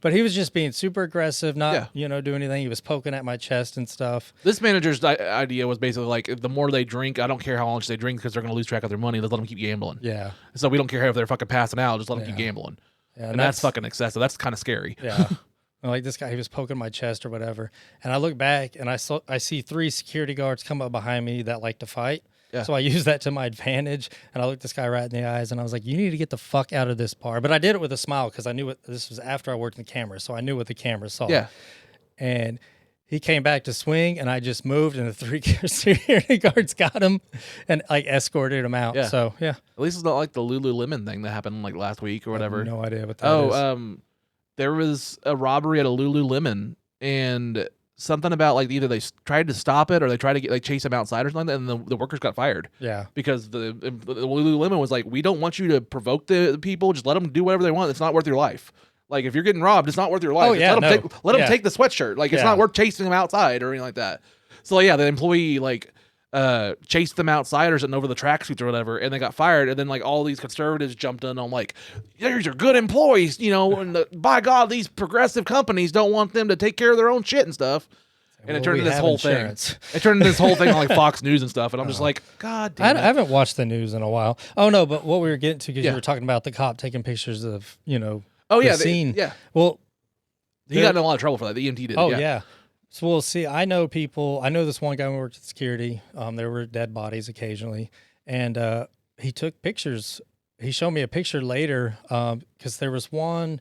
S1: but he was just being super aggressive, not, doing anything. He was poking at my chest and stuff.
S2: This manager's idea was basically like, the more they drink, I don't care how much they drink because they're going to lose track of their money. Let's let them keep gambling.
S1: Yeah.
S2: So we don't care if they're fucking passing out. Just let them keep gambling. Yeah, and that's fucking excessive. That's kind of scary.
S1: Yeah. Like, this guy, he was poking my chest or whatever. And I look back, and I see 3 security guards come up behind me that like to fight. Yeah. So I used that to my advantage, and I looked this guy right in the eyes, and I was like, you need to get the fuck out of this bar. But I did it with a smile because I knew this was after I worked in the camera, so I knew what the camera saw. Yeah. And he came back to swing, and I just moved, and the 3 security guards got him and, like, escorted him out. Yeah. So, yeah.
S2: At least it's not like the Lululemon thing that happened, like, last week or whatever.
S1: I have no idea what that is.
S2: There was a robbery at a Lululemon, and something about, like, either they tried to stop it or they tried to chase them outside or something like that, and the workers got fired.
S1: Yeah.
S2: Because the Lululemon was like, we don't want you to provoke the people. Just let them do whatever they want. It's not worth your life. Like, if you're getting robbed, it's not worth your life.
S1: Oh, yeah,
S2: let them take the sweatshirt. Like, it's not worth chasing them outside or anything like that. So, yeah, the employee, like, chased them outside or something over the tracksuits or whatever, and they got fired. And then, like, all these conservatives jumped in on, like, these are good employees, and by God, these progressive companies don't want them to take care of their own shit and stuff. And it turned into this whole thing. It turned into this whole thing on, like, Fox News and stuff. And I'm just like, God damn it.
S1: I haven't watched the news in a while. Oh, no, but what we were getting to, because you were talking about the cop taking pictures of, the scene. Well,
S2: he got in a lot of trouble for that. The EMT did.
S1: Oh, yeah. So we'll see. I know this one guy who worked at security. There were dead bodies occasionally. And he took pictures. He showed me a picture later because there was one.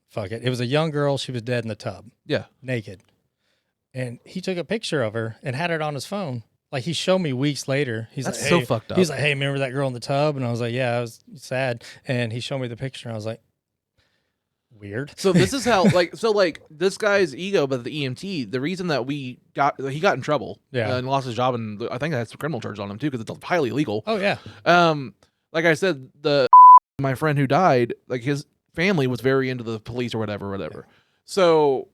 S1: Fuck it. It was a young girl. She was dead in the tub. Yeah. Naked. And he took a picture of her and had it on his phone. Like, he showed me weeks later.
S2: That's so fucked up.
S1: He's like, hey, remember that girl in the tub? And I was like, yeah, I was sad. And he showed me the picture. And I was like, weird.
S2: So this is how, this guy's ego, but the EMT, the reason that he got in trouble and lost his job, and I think that's criminal charges on him too, because it's highly illegal.
S1: Oh, yeah.
S2: Like I said, my friend who died, like, his family was very into the police or whatever. Yeah. So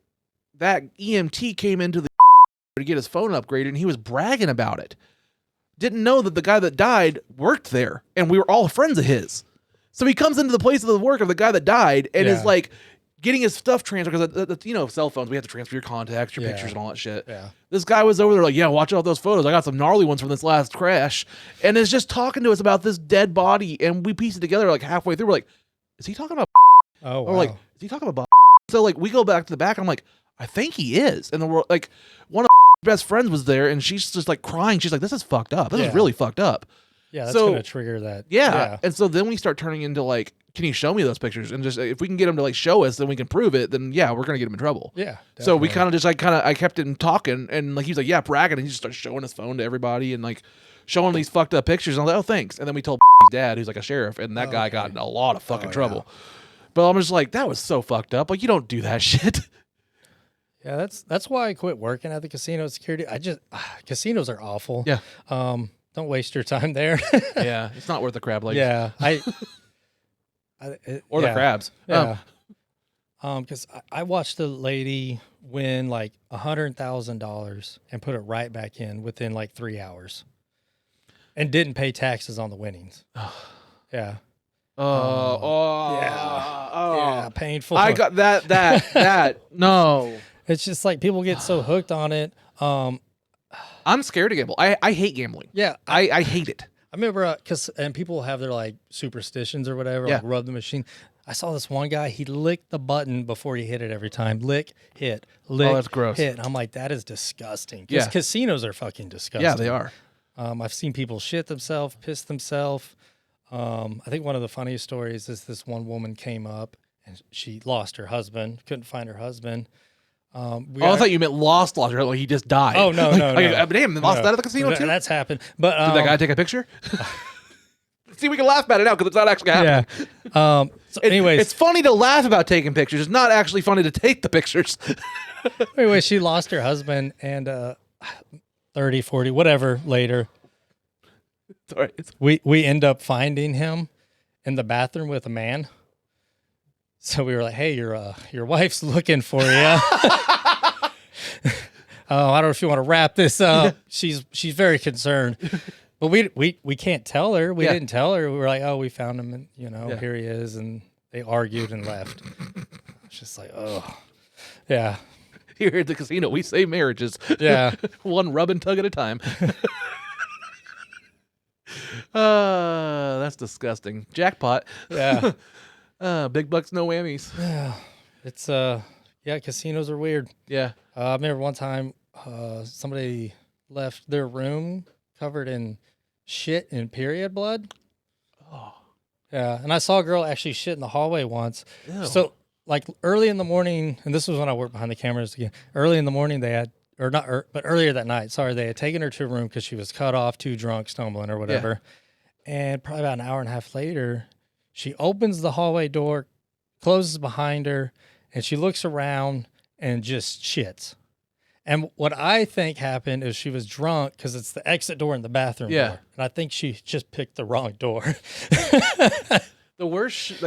S2: that EMT came into the to get his phone upgraded, and he was bragging about it. Didn't know that the guy that died worked there, and we were all friends of his. So he comes into the place of the work of the guy that died and is like getting his stuff transferred, because cell phones, we have to transfer your contacts, your pictures, and all that shit. Yeah. This guy was over there like, yeah, watch out those photos. I got some gnarly ones from this last crash, and is just talking to us about this dead body, and we piece it together like halfway through. We're like, is he talking about?
S1: Oh, wow.
S2: Or like, is he talking about? So, like, we go back to the back, and I'm like, I think he is. And then we're like, one of best friends was there, and she's just like crying. She's like, this is fucked up. This is really fucked up.
S1: Yeah, that's going to trigger that.
S2: Yeah. And so then we start turning into like, can you show me those pictures? And just, if we can get him to like show us, then we can prove it, then yeah, we're going to get him in trouble.
S1: Yeah. Definitely.
S2: So we kind of just like, I kept him talking, and like, he was like, yeah, bragging, and he just started showing his phone to everybody and like showing these fucked up pictures. And I'm like, oh, thanks. And then we told his dad, who's like a sheriff, and that guy got in a lot of fucking trouble. Yeah. But I'm just like, that was so fucked up. Like, you don't do that shit.
S1: Yeah, that's why I quit working at the casino security. Casinos are awful.
S2: Yeah.
S1: Don't waste your time there.
S2: Yeah, it's not worth the crab legs.
S1: Yeah,
S2: or the crabs.
S1: Yeah. Because I watched the lady win like $100,000 and put it right back in within like 3 hours, and didn't pay taxes on the winnings. Yeah. Yeah, painful.
S2: I got that. No.
S1: It's just like people get so hooked on it.
S2: I'm scared to gamble. I hate gambling.
S1: Yeah.
S2: I hate it.
S1: I remember, and people have their like superstitions or whatever, like rub the machine. I saw this one guy, he licked the button before he hit it every time. Lick, hit, lick,
S2: that's gross.
S1: hit. And I'm like, that is disgusting. Because casinos are fucking disgusting.
S2: Yeah, they are.
S1: I've seen people shit themselves, piss themselves. I think one of the funniest stories is this one woman came up and she lost her husband, couldn't find her husband.
S2: I thought you meant lost. Like he just died.
S1: Oh no,
S2: Damn, they lost that at the casino too.
S1: That's happened. But
S2: did that guy take a picture? See, we can laugh about it now because it's not actually happening.
S1: Yeah. So anyways,
S2: it's funny to laugh about taking pictures. It's not actually funny to take the pictures.
S1: Anyway, she lost her husband, and 30, 40, whatever later,
S2: Sorry.
S1: we end up finding him in the bathroom with a man. So we were like, "Hey, your wife's looking for you." I don't know if you want to wrap this up. She's very concerned, but we can't tell her. We didn't tell her. We were like, "Oh, we found him, and here he is." And they argued and left. It's just like, oh, yeah.
S2: Here at the casino, we save marriages.
S1: Yeah,
S2: one rub and tug at a time. That's disgusting. Jackpot.
S1: Yeah.
S2: Big bucks, no whammies.
S1: Yeah, it's casinos are weird.
S2: Yeah.
S1: I remember one time somebody left their room covered in shit and period blood.
S2: Oh.
S1: Yeah, and I saw a girl actually shit in the hallway once.
S2: Ew.
S1: So like early in the morning, and this was when I worked behind the cameras again. Early in the morning they had, but earlier that night, sorry, they had taken her to a room because she was cut off, too drunk, stumbling or whatever. Yeah. And probably about an hour and a half later, she opens the hallway door, closes behind her, and she looks around and just shits. And what I think happened is she was drunk because it's the exit door and the bathroom door. And I think she just picked the wrong door.
S2: The worst,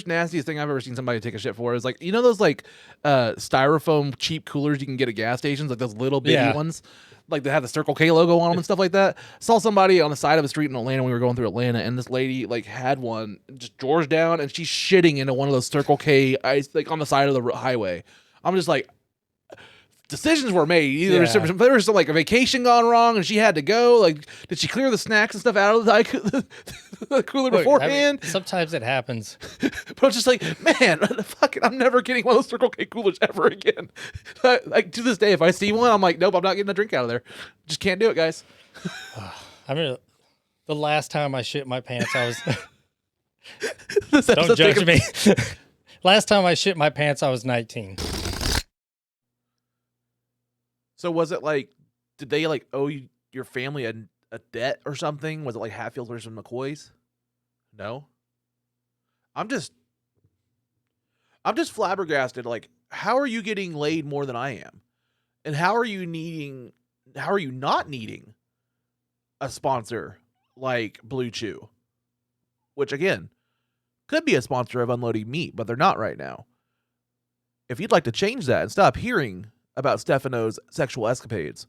S2: nastiest thing I've ever seen somebody take a shit for is like, those like styrofoam cheap coolers you can get at gas stations, like those little bitty ones. Like they have the Circle K logo on them and stuff like that. Saw somebody on the side of a street in Atlanta when we were going through Atlanta, and this lady like had one just drawers down, and she's shitting into one of those Circle K ice like on the side of the highway. I'm just like, decisions were made. Either there was some like a vacation gone wrong, and she had to go. Like, did she clear the snacks and stuff out of the cooler beforehand?
S1: I mean, sometimes it happens.
S2: But I was just like, man, fuck it, I'm never getting one of those Circle K coolers ever again. Like to this day, if I see one, I'm like, nope, I'm not getting a drink out of there. Just can't do it, guys.
S1: I mean, the last time I shit my pants, I was. Don't judge me. Last time I shit my pants, I was 19.
S2: So was it like, did they like owe your family a debt or something? Was it like Hatfields versus McCoy's? No. I'm just flabbergasted. Like, how are you getting laid more than I am? And how are you not needing a sponsor like Blue Chew? Which again, could be a sponsor of Unloading Meat, but they're not right now. If you'd like to change that and stop hearing about Stefano's sexual escapades,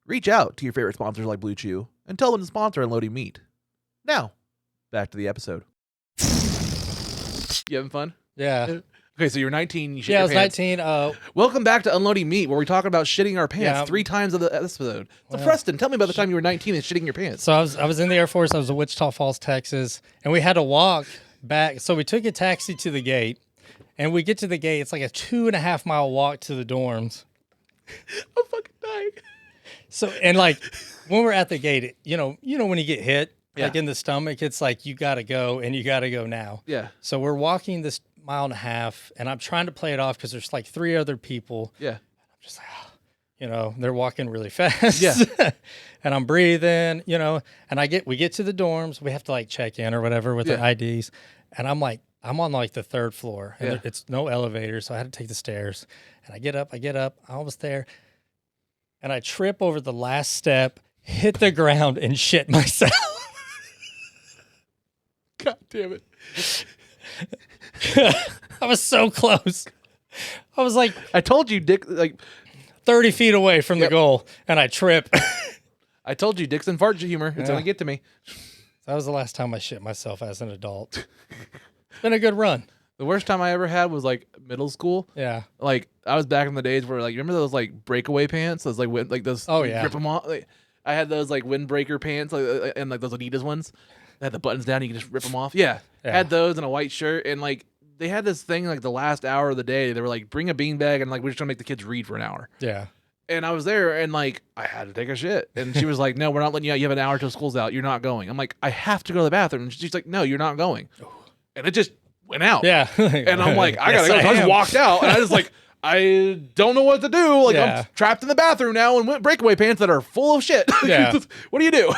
S2: reach out to your favorite sponsors like Blue Chew and tell them to sponsor Unloading Meat. Now, back to the episode. You having fun?
S1: Yeah.
S2: Okay, so you're 19. You shit your
S1: I was
S2: pants.
S1: 19.
S2: Welcome back to Unloading Meat, where we talk about shitting our pants 3 times of the episode. So, Preston, tell me about the time you were 19 and shitting your pants.
S1: So I was in the Air Force. I was in Wichita Falls, Texas, and we had to walk back. So we took a taxi to the gate, and we get to the gate. It's like a 2.5 mile walk to the dorms.
S2: I'm fucking dying.
S1: So, and like when we're at the gate, you know when you get hit like in the stomach, it's like you gotta go and you gotta go now.
S2: Yeah.
S1: So we're walking this 1.5 miles, and I'm trying to play it off because there's like 3 other people.
S2: Yeah.
S1: I'm just like, they're walking really fast.
S2: Yeah.
S1: And I'm breathing, and we get to the dorms. We have to like check in or whatever with their IDs, and I'm on like the 3rd floor, and it's no elevator, so I had to take the stairs. And I get up, I'm almost there, and I trip over the last step, hit the ground, and shit myself.
S2: God damn it.
S1: I was so close. I was like,
S2: I told you, Dick, like
S1: 30 feet away from the goal, and I trip.
S2: I told you, Dick's and fart humor. It's going to get to me.
S1: That was the last time I shit myself as an adult. It's been a good run.
S2: The worst time I ever had was like middle school.
S1: Yeah.
S2: Like I was back in the days where like, you remember those like breakaway pants? Those like those.
S1: Oh yeah.
S2: Rip them off. Like, I had those like windbreaker pants and like those Adidas ones. They had the buttons down. You could just rip them off. Yeah. Had those and a white shirt, and like they had this thing like the last hour of the day. They were like, bring a beanbag, and like we're just gonna make the kids read for an hour.
S1: Yeah.
S2: And I was there, and like I had to take a shit, and she was like, "No, we're not letting you out. You have an hour till school's out. You're not going." I'm like, "I have to go to the bathroom." And she's like, "No, you're not going." And it just went out.
S1: Yeah.
S2: And I'm like, I gotta go. So I just walked out, and I just like, I don't know what to do. Like, I'm trapped in the bathroom now in breakaway pants that are full of shit.
S1: Yeah.
S2: What do you do?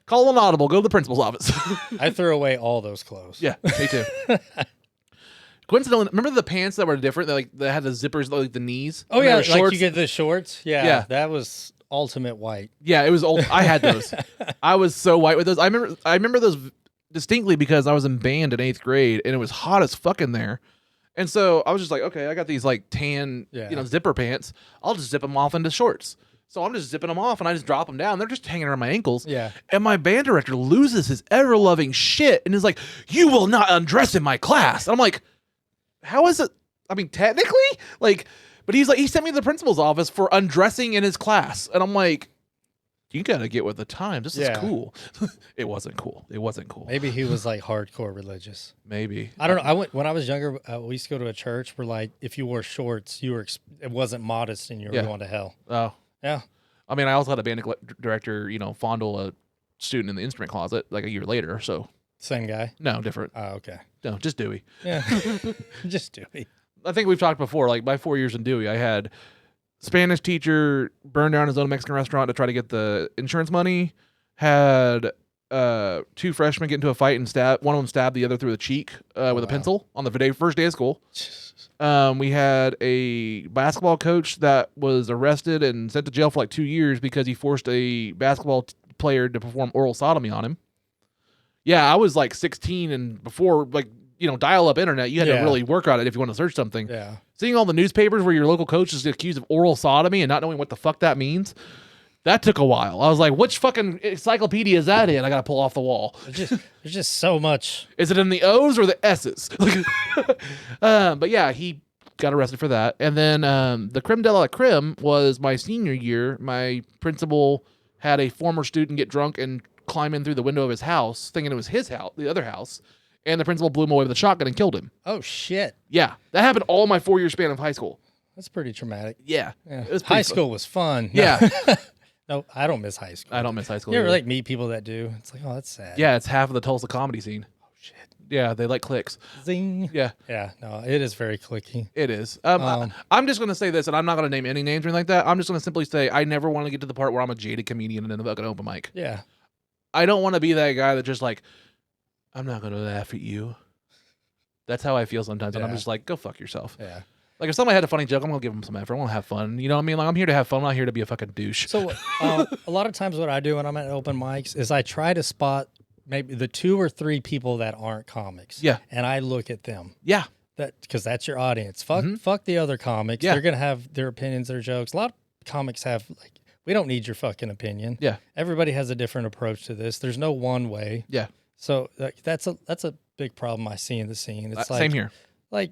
S2: Call an audible. Go to the principal's office.
S1: I threw away all those clothes.
S2: Yeah, me too. Coincidentally, remember the pants that were different? That had the zippers, like the knees?
S1: Oh, yeah, like you get the shorts?
S2: Yeah.
S1: That was ultimate white.
S2: Yeah, it was old. I had those. I was so white with those. I remember those distinctly because I was in band in 8th grade, and it was hot as fuck in there. And so I was just like, okay, I got these like tan, zipper pants. I'll just zip them off into shorts. So I'm just zipping them off, and I just drop them down. They're just hanging around my ankles.
S1: Yeah.
S2: And my band director loses his ever-loving shit and is like, "You will not undress in my class." And I'm like, how is it? I mean, technically, like, but he's like, he sent me to the principal's office for undressing in his class, and I'm like, you gotta get with the times. This is cool. It wasn't cool. It wasn't cool.
S1: Maybe he was like hardcore religious.
S2: Maybe.
S1: I don't know. When I was younger, we used to go to a church where like if you wore shorts, it wasn't modest and you were going to hell.
S2: Oh.
S1: Yeah.
S2: I mean, I also had a band director, fondle a student in the instrument closet like a year later. So
S1: same guy?
S2: No, different.
S1: Oh, okay.
S2: No, just Dewey.
S1: Yeah. Just Dewey.
S2: I think we've talked before, like my 4 years in Dewey, I had Spanish teacher burned down his own Mexican restaurant to try to get the insurance money. Had 2 freshmen get into a fight and one of them stabbed the other through the cheek with a pencil on the first day of school. We had a basketball coach that was arrested and sent to jail for like 2 years because he forced a basketball player to perform oral sodomy on him. Yeah, I was like 16, and before, like, dial-up internet, you had to really work on it if you want to search something.
S1: Yeah.
S2: Seeing all the newspapers where your local coach is accused of oral sodomy and not knowing what the fuck that means, that took a while. I was like, which fucking encyclopedia is that in? I got to pull off the wall.
S1: There's just so much.
S2: Is it in the O's or the S's? But yeah, he got arrested for that. And then the creme de la creme was my senior year. My principal had a former student get drunk and climb in through the window of his house, thinking it was his house, the other house. And the principal blew him away with a shotgun and killed him.
S1: Oh, shit.
S2: Yeah. That happened all my 4-year span of high school.
S1: That's pretty traumatic.
S2: Yeah.
S1: It was high school was fun.
S2: Yeah.
S1: No, I don't miss high school.
S2: I don't miss high school.
S1: You ever like meet people that do? It's like, oh, that's sad.
S2: Yeah, it's half of the Tulsa comedy scene.
S1: Oh, shit.
S2: Yeah, they like clicks.
S1: Zing.
S2: Yeah.
S1: Yeah, no, it is very clicky.
S2: It is. I'm just going to say this, and I'm not going to name any names or anything like that. I'm just going to simply say I never want to get to the part where I'm a jaded comedian and then a fucking open mic.
S1: Yeah.
S2: I don't want to be that guy that just like, I'm not going to laugh at you. That's how I feel sometimes. And I'm just like, go fuck yourself.
S1: Yeah.
S2: Like if somebody had a funny joke, I'm going to give them some effort. I want to have fun. You know what I mean? Like I'm here to have fun. I'm not here to be a fucking douche.
S1: So a lot of times what I do when I'm at open mics is I try to spot maybe the 2 or 3 people that aren't comics.
S2: Yeah.
S1: And I look at them.
S2: Yeah.
S1: Because that's your audience. Fuck the other comics.
S2: Yeah.
S1: They're going to have their opinions, their jokes. A lot of comics have like, we don't need your fucking opinion.
S2: Yeah.
S1: Everybody has a different approach to this. There's no one way.
S2: Yeah.
S1: So that's a big problem I see in the scene. It's like
S2: same here.
S1: Like,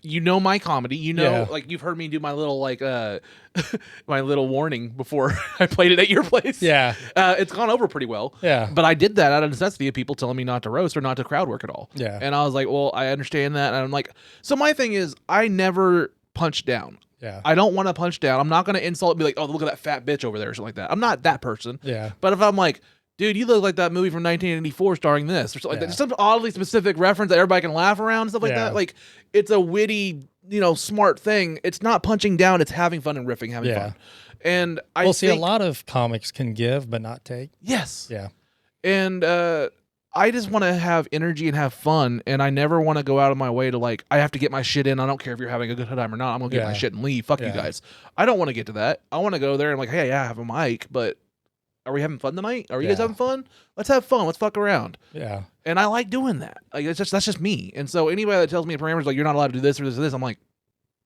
S2: my comedy, like you've heard me do my little like my little warning before I played it at your place.
S1: Yeah.
S2: It's gone over pretty well.
S1: Yeah.
S2: But I did that out of necessity of people telling me not to roast or not to crowd work at all.
S1: Yeah.
S2: And I was like, well, I understand that. And I'm like, so my thing is I never punch down.
S1: Yeah.
S2: I don't want to punch down. I'm not going to insult and be like, oh, look at that fat bitch over there or something like that. I'm not that person.
S1: Yeah.
S2: But if I'm like, dude, you look like that movie from 1984 starring this or something like that. Just some oddly specific reference that everybody can laugh around and stuff like that. Like, it's a witty, smart thing. It's not punching down. It's having fun and riffing, having fun. And I
S1: see, a lot of comics can give but not take.
S2: Yes.
S1: Yeah.
S2: And I just want to have energy and have fun, and I never want to go out of my way to like, I have to get my shit in. I don't care if you're having a good time or not. I'm going to get my shit and leave. Fuck you guys. I don't want to get to that. I want to go there and like, hey, I have a mic, but are we having fun tonight? Are you guys having fun? Let's have fun. Let's fuck around.
S1: Yeah.
S2: And I like doing that. Like that's just me. And so anybody that tells me the parameters like you're not allowed to do this or this or this, I'm like,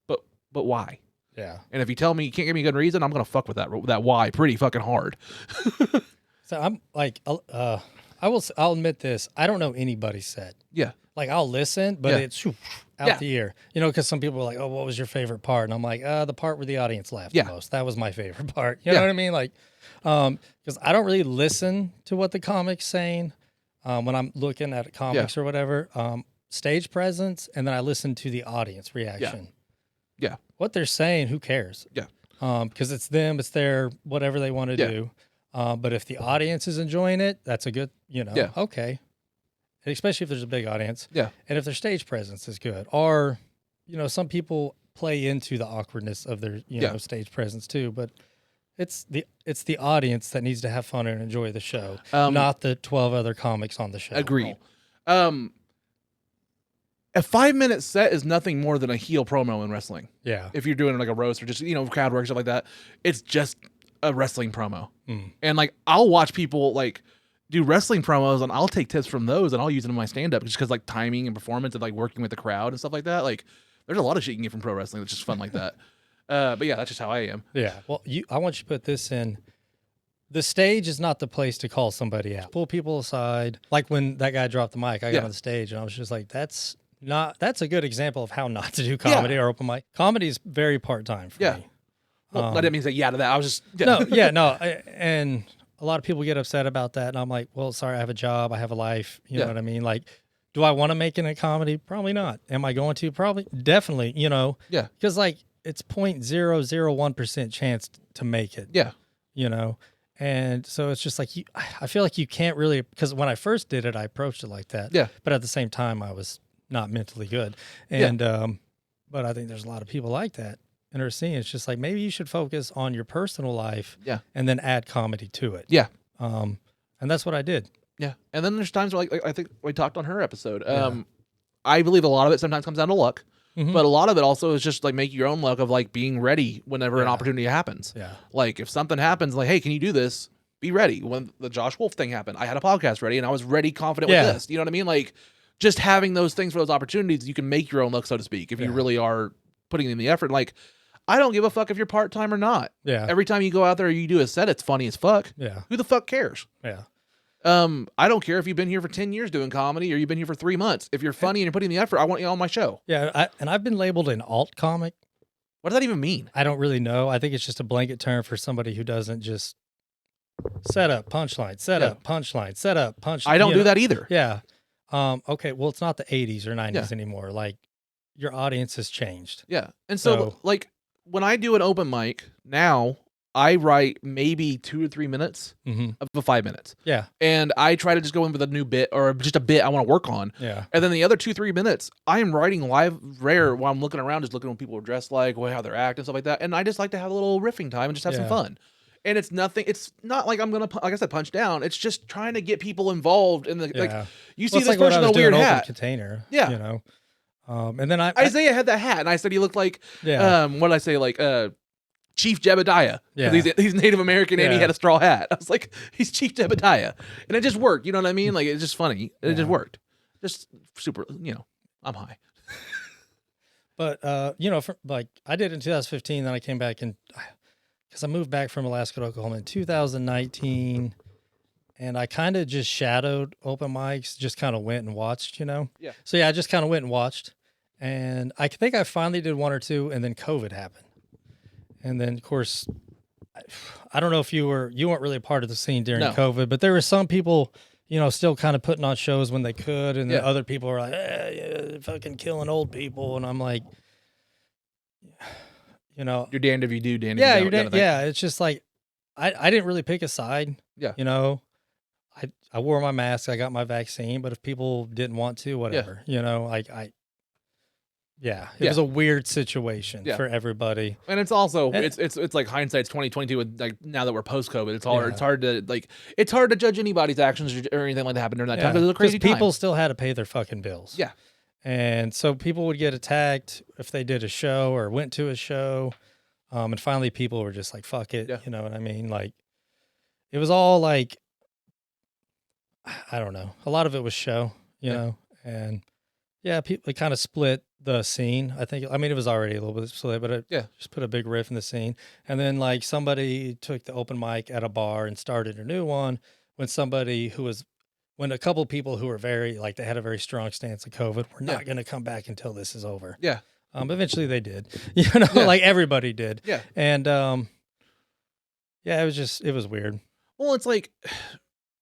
S2: but why?
S1: Yeah.
S2: And if you tell me you can't give me a good reason, I'm gonna fuck with that why pretty fucking hard.
S1: So I'm like, I'll admit this. I don't know anybody's set.
S2: Yeah.
S1: Like I'll listen, but it's out the ear. Because some people are like, oh, what was your favorite part? And I'm like, the part where the audience laughed the most. That was my favorite part. You know what I mean? Like, because I don't really listen to what the comic's saying when I'm looking at comics or whatever. Stage presence, and then I listen to the audience reaction.
S2: Yeah.
S1: What they're saying, who cares?
S2: Yeah.
S1: Because it's them, it's their whatever they want to do. But if the audience is enjoying it, that's a good, okay. And especially if there's a big audience.
S2: Yeah.
S1: And if their stage presence is good. Or, some people play into the awkwardness of their stage presence too. But it's the audience that needs to have fun and enjoy the show, not the 12 other comics on the show.
S2: Agreed. A 5-minute set is nothing more than a heel promo in wrestling.
S1: Yeah.
S2: If you're doing like a roast or just, crowd work, stuff like that, it's just a wrestling promo. And like, I'll watch people like do wrestling promos and I'll take tips from those and I'll use them in my stand up just because like timing and performance and like working with the crowd and stuff like that. Like, there's a lot of shit you can get from pro wrestling that's just fun like that. But yeah, that's just how I am.
S1: Yeah. Well, I want you to put this in. The stage is not the place to call somebody out. Pull people aside. Like when that guy dropped the mic, I got on the stage and I was just like, that's a good example of how not to do comedy or open mic. Comedy is very part-time for me.
S2: Well, I didn't mean to say to that. I was just...
S1: And a lot of people get upset about that. And I'm like, well, sorry, I have a job. I have a life. You know what I mean? Like, do I want to make it a comedy? Probably not. Am I going to? Probably. Definitely, Yeah. Because, like, it's 0.001% chance to make it.
S2: Yeah.
S1: And so it's just like, I feel like you can't really... Because when I first did it, I approached it like that.
S2: Yeah.
S1: But at the same time, I was not mentally good. And but I think there's a lot of people like that and are seeing it's just like maybe you should focus on your personal life and then add comedy to it. Yeah. And that's what I did.
S2: Yeah. And then there's times where like I think we talked on her episode. I believe a lot of it sometimes comes down to luck. But a lot of it also is just like make your own luck of like being ready whenever an opportunity happens. Yeah. Like if something happens, like, hey, can you do this? Be ready. When the Josh Wolf thing happened, I had a podcast ready and I was ready, confident with this. You know what I mean? Like just having those things for those opportunities, you can make your own luck, so to speak, if you really are putting in the effort. Like, I don't give a fuck if you're part-time or not. Yeah. Every time you go out there, you do a set, it's funny as fuck. Yeah. Who the fuck cares? Yeah. I don't care if you've been here for 10 years doing comedy or you've been here for 3 months. If you're funny and you're putting in the effort, I want you on my show.
S1: Yeah. And I've been labeled an alt comic.
S2: What does that even mean?
S1: I don't really know. I think it's just a blanket term for somebody who doesn't just set up, punchline, set up, punchline, set up, punchline.
S2: I don't do that either.
S1: Yeah. Okay, well, it's not the 80s or 90s anymore. Like, your audience has changed.
S2: Yeah. And so, like, when I do an open mic now, I write maybe 2 or 3 minutes of the 5 minutes. Yeah. And I try to just go in with a new bit or just a bit I want to work on. Yeah. And then the other 2-3 minutes, I am writing live rare while I'm looking around, just looking at what people are dressed like, how they're acting, stuff like that. And I just like to have a little riffing time and just have some fun. And it's not like I'm going to, like I said, punch down. It's just trying to get people involved in the, like, you see this person in a weird hat.
S1: Container, and then
S2: Isaiah had that hat and I said he looked like, what did I say? Like, Chief Jebediah. Yeah. He's Native American and he had a straw hat. I was like, he's Chief Jebediah. And it just worked. You know what I mean? Like, it's just funny. It just worked. Just super, I'm high.
S1: But, like I did in 2015, then I came back and, because I moved back from Alaska to Oklahoma in 2019, and I kind of just shadowed open mics, just kind of went and watched, Yeah. So, I just kind of went and watched. And I think I finally did 1 or 2, and then COVID happened. And then, of course, I don't know if you weren't really a part of the scene during COVID, but there were some people, still kind of putting on shows when they could, and then other people were like, fucking killing old people. And I'm like,
S2: you're damned if you do, damned if you don't.
S1: You're damned. Yeah, it's just like I didn't really pick a side. Yeah, I wore my mask, I got my vaccine, but if people didn't want to, whatever. It was a weird situation for everybody.
S2: And it's also it's like hindsight's 2022 with like now that we're post COVID, it's hard to judge anybody's actions or anything like that happened during that time because it was a crazy time.
S1: People still had to pay their fucking bills. Yeah. And so people would get attacked if they did a show or went to a show. And finally people were just like, fuck it. Yeah. You know what I mean? Like, it was all like, I don't know. A lot of it was show, you know? And people kind of split the scene. It was already a little bit split, but it just put a big riff in the scene. And then like somebody took the open mic at a bar and started a new one when a couple people who were very, like, they had a very strong stance of COVID, we're not going to come back until this is over. Yeah. Eventually they did, like everybody did. Yeah. And, it was weird.
S2: Well, it's like,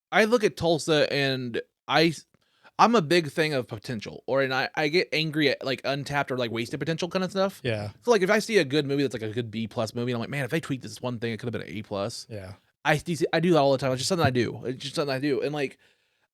S2: I look at Tulsa and I'm a big thing of potential, and I get angry at like untapped or like wasted potential kind of stuff. Yeah. So like if I see a good movie that's like a good B+ movie, and I'm like, man, if they tweaked this one thing, it could have been an A+. Yeah. I do that all the time. It's just something I do. And like,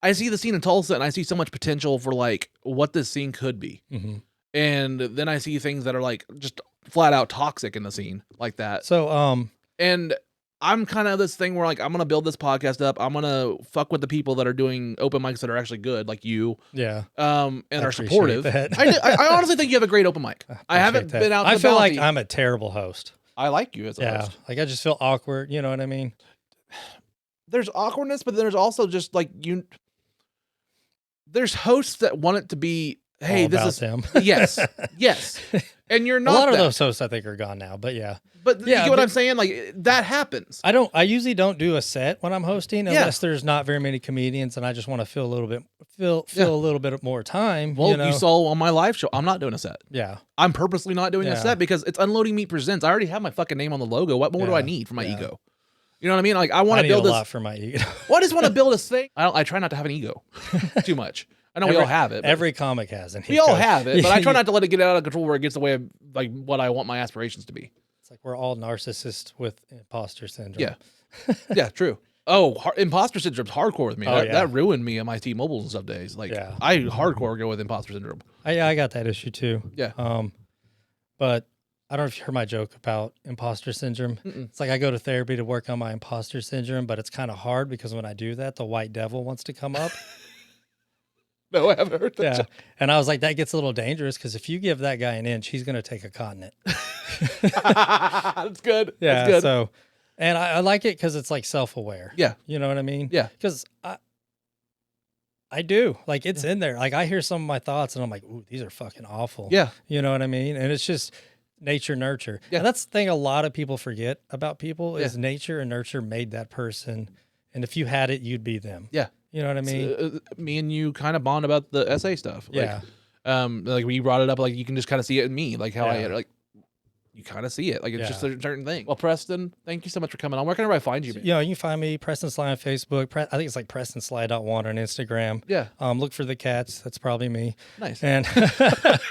S2: I see the scene in Tulsa and I see so much potential for like what this scene could be. Mm-hmm. And then I see things that are like just flat out toxic in the scene like that.
S1: So,
S2: and I'm kind of this thing where like, I'm going to build this podcast up. I'm going to fuck with the people that are doing open mics that are actually good, like you.
S1: Yeah.
S2: And are supportive.
S1: That.
S2: I honestly think you have a great open mic. I haven't been out to
S1: I feel
S2: Bounty.
S1: like I'm a terrible host.
S2: I like you as a host.
S1: Like I just feel awkward. You know what I mean?
S2: There's awkwardness, but there's also just like there's hosts that want it to be, hey,
S1: all
S2: this
S1: about
S2: is
S1: them.
S2: yes. And you're not
S1: a lot
S2: that.
S1: of those hosts I think are gone now, but yeah.
S2: But you get what I'm saying? Like that happens.
S1: I usually don't do a set when I'm hosting unless there's not very many comedians and I just want to feel a little bit more time.
S2: Well, you saw on my live show, I'm not doing a set.
S1: Yeah.
S2: I'm purposely not doing a set because it's Unloading Meat Presents. I already have my fucking name on the logo. What more do I need for my ego? You know what I mean? Like I want to build
S1: a lot for my ego.
S2: Well, I just want to build this thing. I try not to have an ego too much. I know we all have it.
S1: Every comic has an ego.
S2: We all have it, but I try not to let it get out of control where it gets the way of like what I want my aspirations to be.
S1: It's like we're all narcissists with imposter syndrome.
S2: Yeah. Yeah, true. Oh, imposter syndrome's hardcore with me. That ruined me on my T-Mobiles and stuff days. Like I hardcore go with imposter syndrome.
S1: I got that issue too.
S2: Yeah.
S1: But I don't know if you heard my joke about imposter syndrome. It's like I go to therapy to work on my imposter syndrome, but it's kind of hard because when I do that, the white devil wants to come up.
S2: No, I haven't heard that.
S1: Yeah. And I was like, that gets a little dangerous because if you give that guy an inch, he's going to take a continent.
S2: That's good.
S1: Yeah.
S2: That's good.
S1: So, and I like it because it's like self-aware.
S2: Yeah.
S1: You know what I mean?
S2: Yeah.
S1: Because I do. Like it's in there. Like I hear some of my thoughts and I'm like, ooh, these are fucking awful.
S2: Yeah.
S1: You know what I mean? And it's just nature, nurture. Yeah. And that's the thing a lot of people forget about people is nature and nurture made that person. And if you had it, you'd be them.
S2: Yeah.
S1: You know what I mean?
S2: Me and you kind of bond about the essay stuff.
S1: Yeah.
S2: Like we brought it up, like you can just kind of see it in me, like how you kind of see it. Like it's just a certain thing. Well, Preston, thank you so much for coming on. Where can everybody find you?
S1: You can find me, Preston Sly on Facebook. I think it's like PrestonSly.1 on Instagram.
S2: Yeah.
S1: Look for the cats. That's probably me.
S2: Nice.
S1: And
S2: that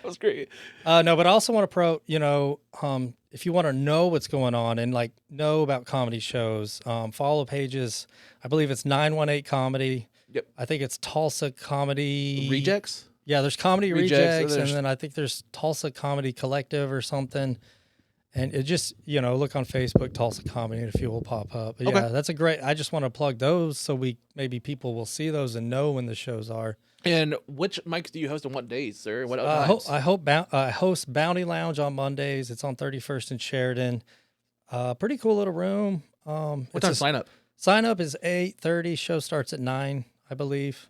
S2: was great.
S1: No, but I also want to if you want to know what's going on and like know about comedy shows, follow pages. I believe it's 918 Comedy.
S2: Yep.
S1: I think it's Tulsa Comedy
S2: Rejects.
S1: Yeah, there's Comedy Rejects,
S2: and
S1: and then I think there's Tulsa Comedy Collective or something. And it just, look on Facebook, Tulsa Comedy, and a few will pop up. But yeah, that's a great. I just want to plug those so maybe people will see those and know when the shows are.
S2: And which mics do you host on what days, sir? What times?
S1: I host Bounty Lounge on Mondays. It's on 31st and Sheridan. Pretty cool little room.
S2: What time sign up?
S1: Sign up is 8:30. Show starts at 9, I believe.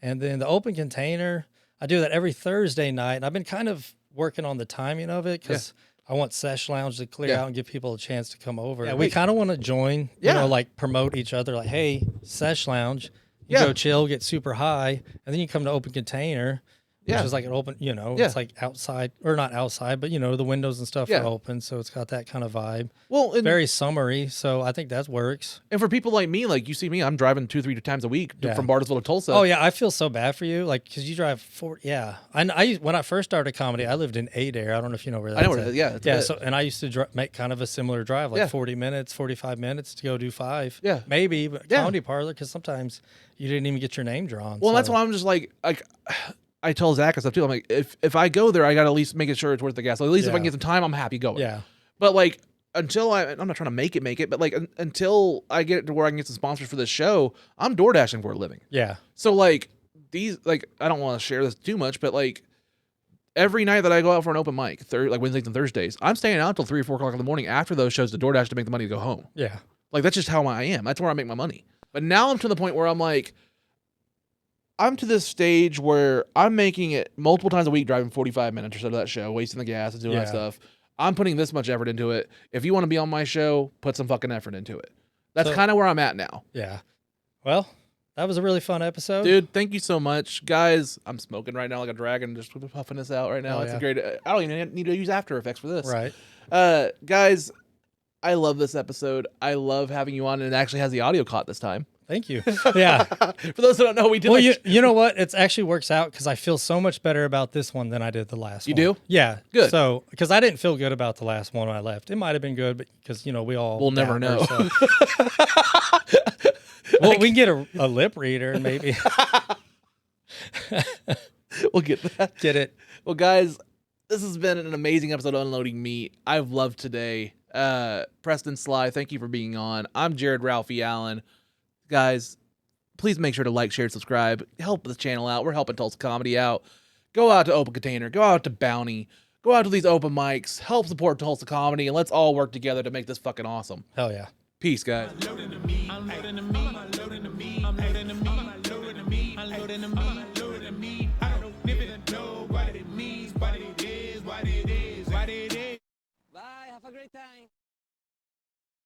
S1: And then the open container, I do that every Thursday night. And I've been kind of working on the timing of it because I want Sesh Lounge to clear out and give people a chance to come over. Yeah, we kind of want to join, like promote each other. Like, hey, Sesh Lounge. You go chill, get super high, and then you come to open container, which is like an open, it's like outside, or not outside, but the windows and stuff are open, so it's got that kind of vibe. Well, very summery, so I think that works.
S2: And for people like me, like you see me, I'm driving 2-3 times a week from Bartlesville to Tulsa.
S1: Oh yeah, I feel so bad for you, like because you drive 4. Yeah, I when I first started comedy, I lived in Adair. I don't know if you know where that is.
S2: I know where that is. Yeah.
S1: So and I used to make kind of a similar drive, like 40 minutes, 45 minutes to go do 5.
S2: Yeah,
S1: maybe but comedy parlor because sometimes you didn't even get your name drawn.
S2: Well, that's why I'm just like. I tell Zach and stuff too. I'm like, if I go there, I got to at least make sure it's worth the gas. So at least if I can get some time, I'm happy going.
S1: Yeah.
S2: But like until I'm not trying to make it, but like until I get it to where I can get some sponsors for this show, I'm door dashing for a living.
S1: Yeah.
S2: So like I don't want to share this too much, but like every night that I go out for an open mic, like Wednesdays and Thursdays, I'm staying out till 3 or 4 o'clock in the morning after those shows to DoorDash to make the money to go home.
S1: Yeah.
S2: Like that's just how I am. That's where I make my money. But now I'm to the point where I'm like, I'm to this stage where I'm making it multiple times a week, driving 45 minutes or so to that show, wasting the gas and doing that stuff. I'm putting this much effort into it. If you want to be on my show, put some fucking effort into it. That's kind of where I'm at now.
S1: Yeah. Well, that was a really fun episode.
S2: Dude, thank you so much. Guys, I'm smoking right now like a dragon, just puffing this out right now. It's a great... I don't even need to use After Effects for this.
S1: Right.
S2: Guys, I love this episode. I love having you on, and it actually has the audio caught this time.
S1: Thank you. Yeah.
S2: For those who don't know, we did.
S1: Well, you know what? It actually works out because I feel so much better about this one than I did the last one.
S2: You do?
S1: Yeah.
S2: Good.
S1: So, because I didn't feel good about the last one when I left. It might have been good, but because, we all...
S2: We'll never know.
S1: So. Well, we can get a lip reader and maybe...
S2: We'll get that.
S1: Get it.
S2: Well, guys, this has been an amazing episode of Unloading Meat. I've loved today. Preston Sly, thank you for being on. I'm Jared Ralphie Allen. Guys, please make sure to like, share, subscribe. Help the channel out. We're helping Tulsa Comedy out. Go out to Open Container. Go out to Bounty. Go out to these open mics. Help support Tulsa Comedy, and let's all work together to make this fucking awesome.
S1: Hell yeah.
S2: Peace, guys.
S3: Unloading the meat. Unloading the meat. Unloading the meat. Unloading the meat. Unloading the meat. Unloading the meat. Unloading the meat. I don't even know what it means, what it is, what it is, what it is.
S4: Bye. Have a great time.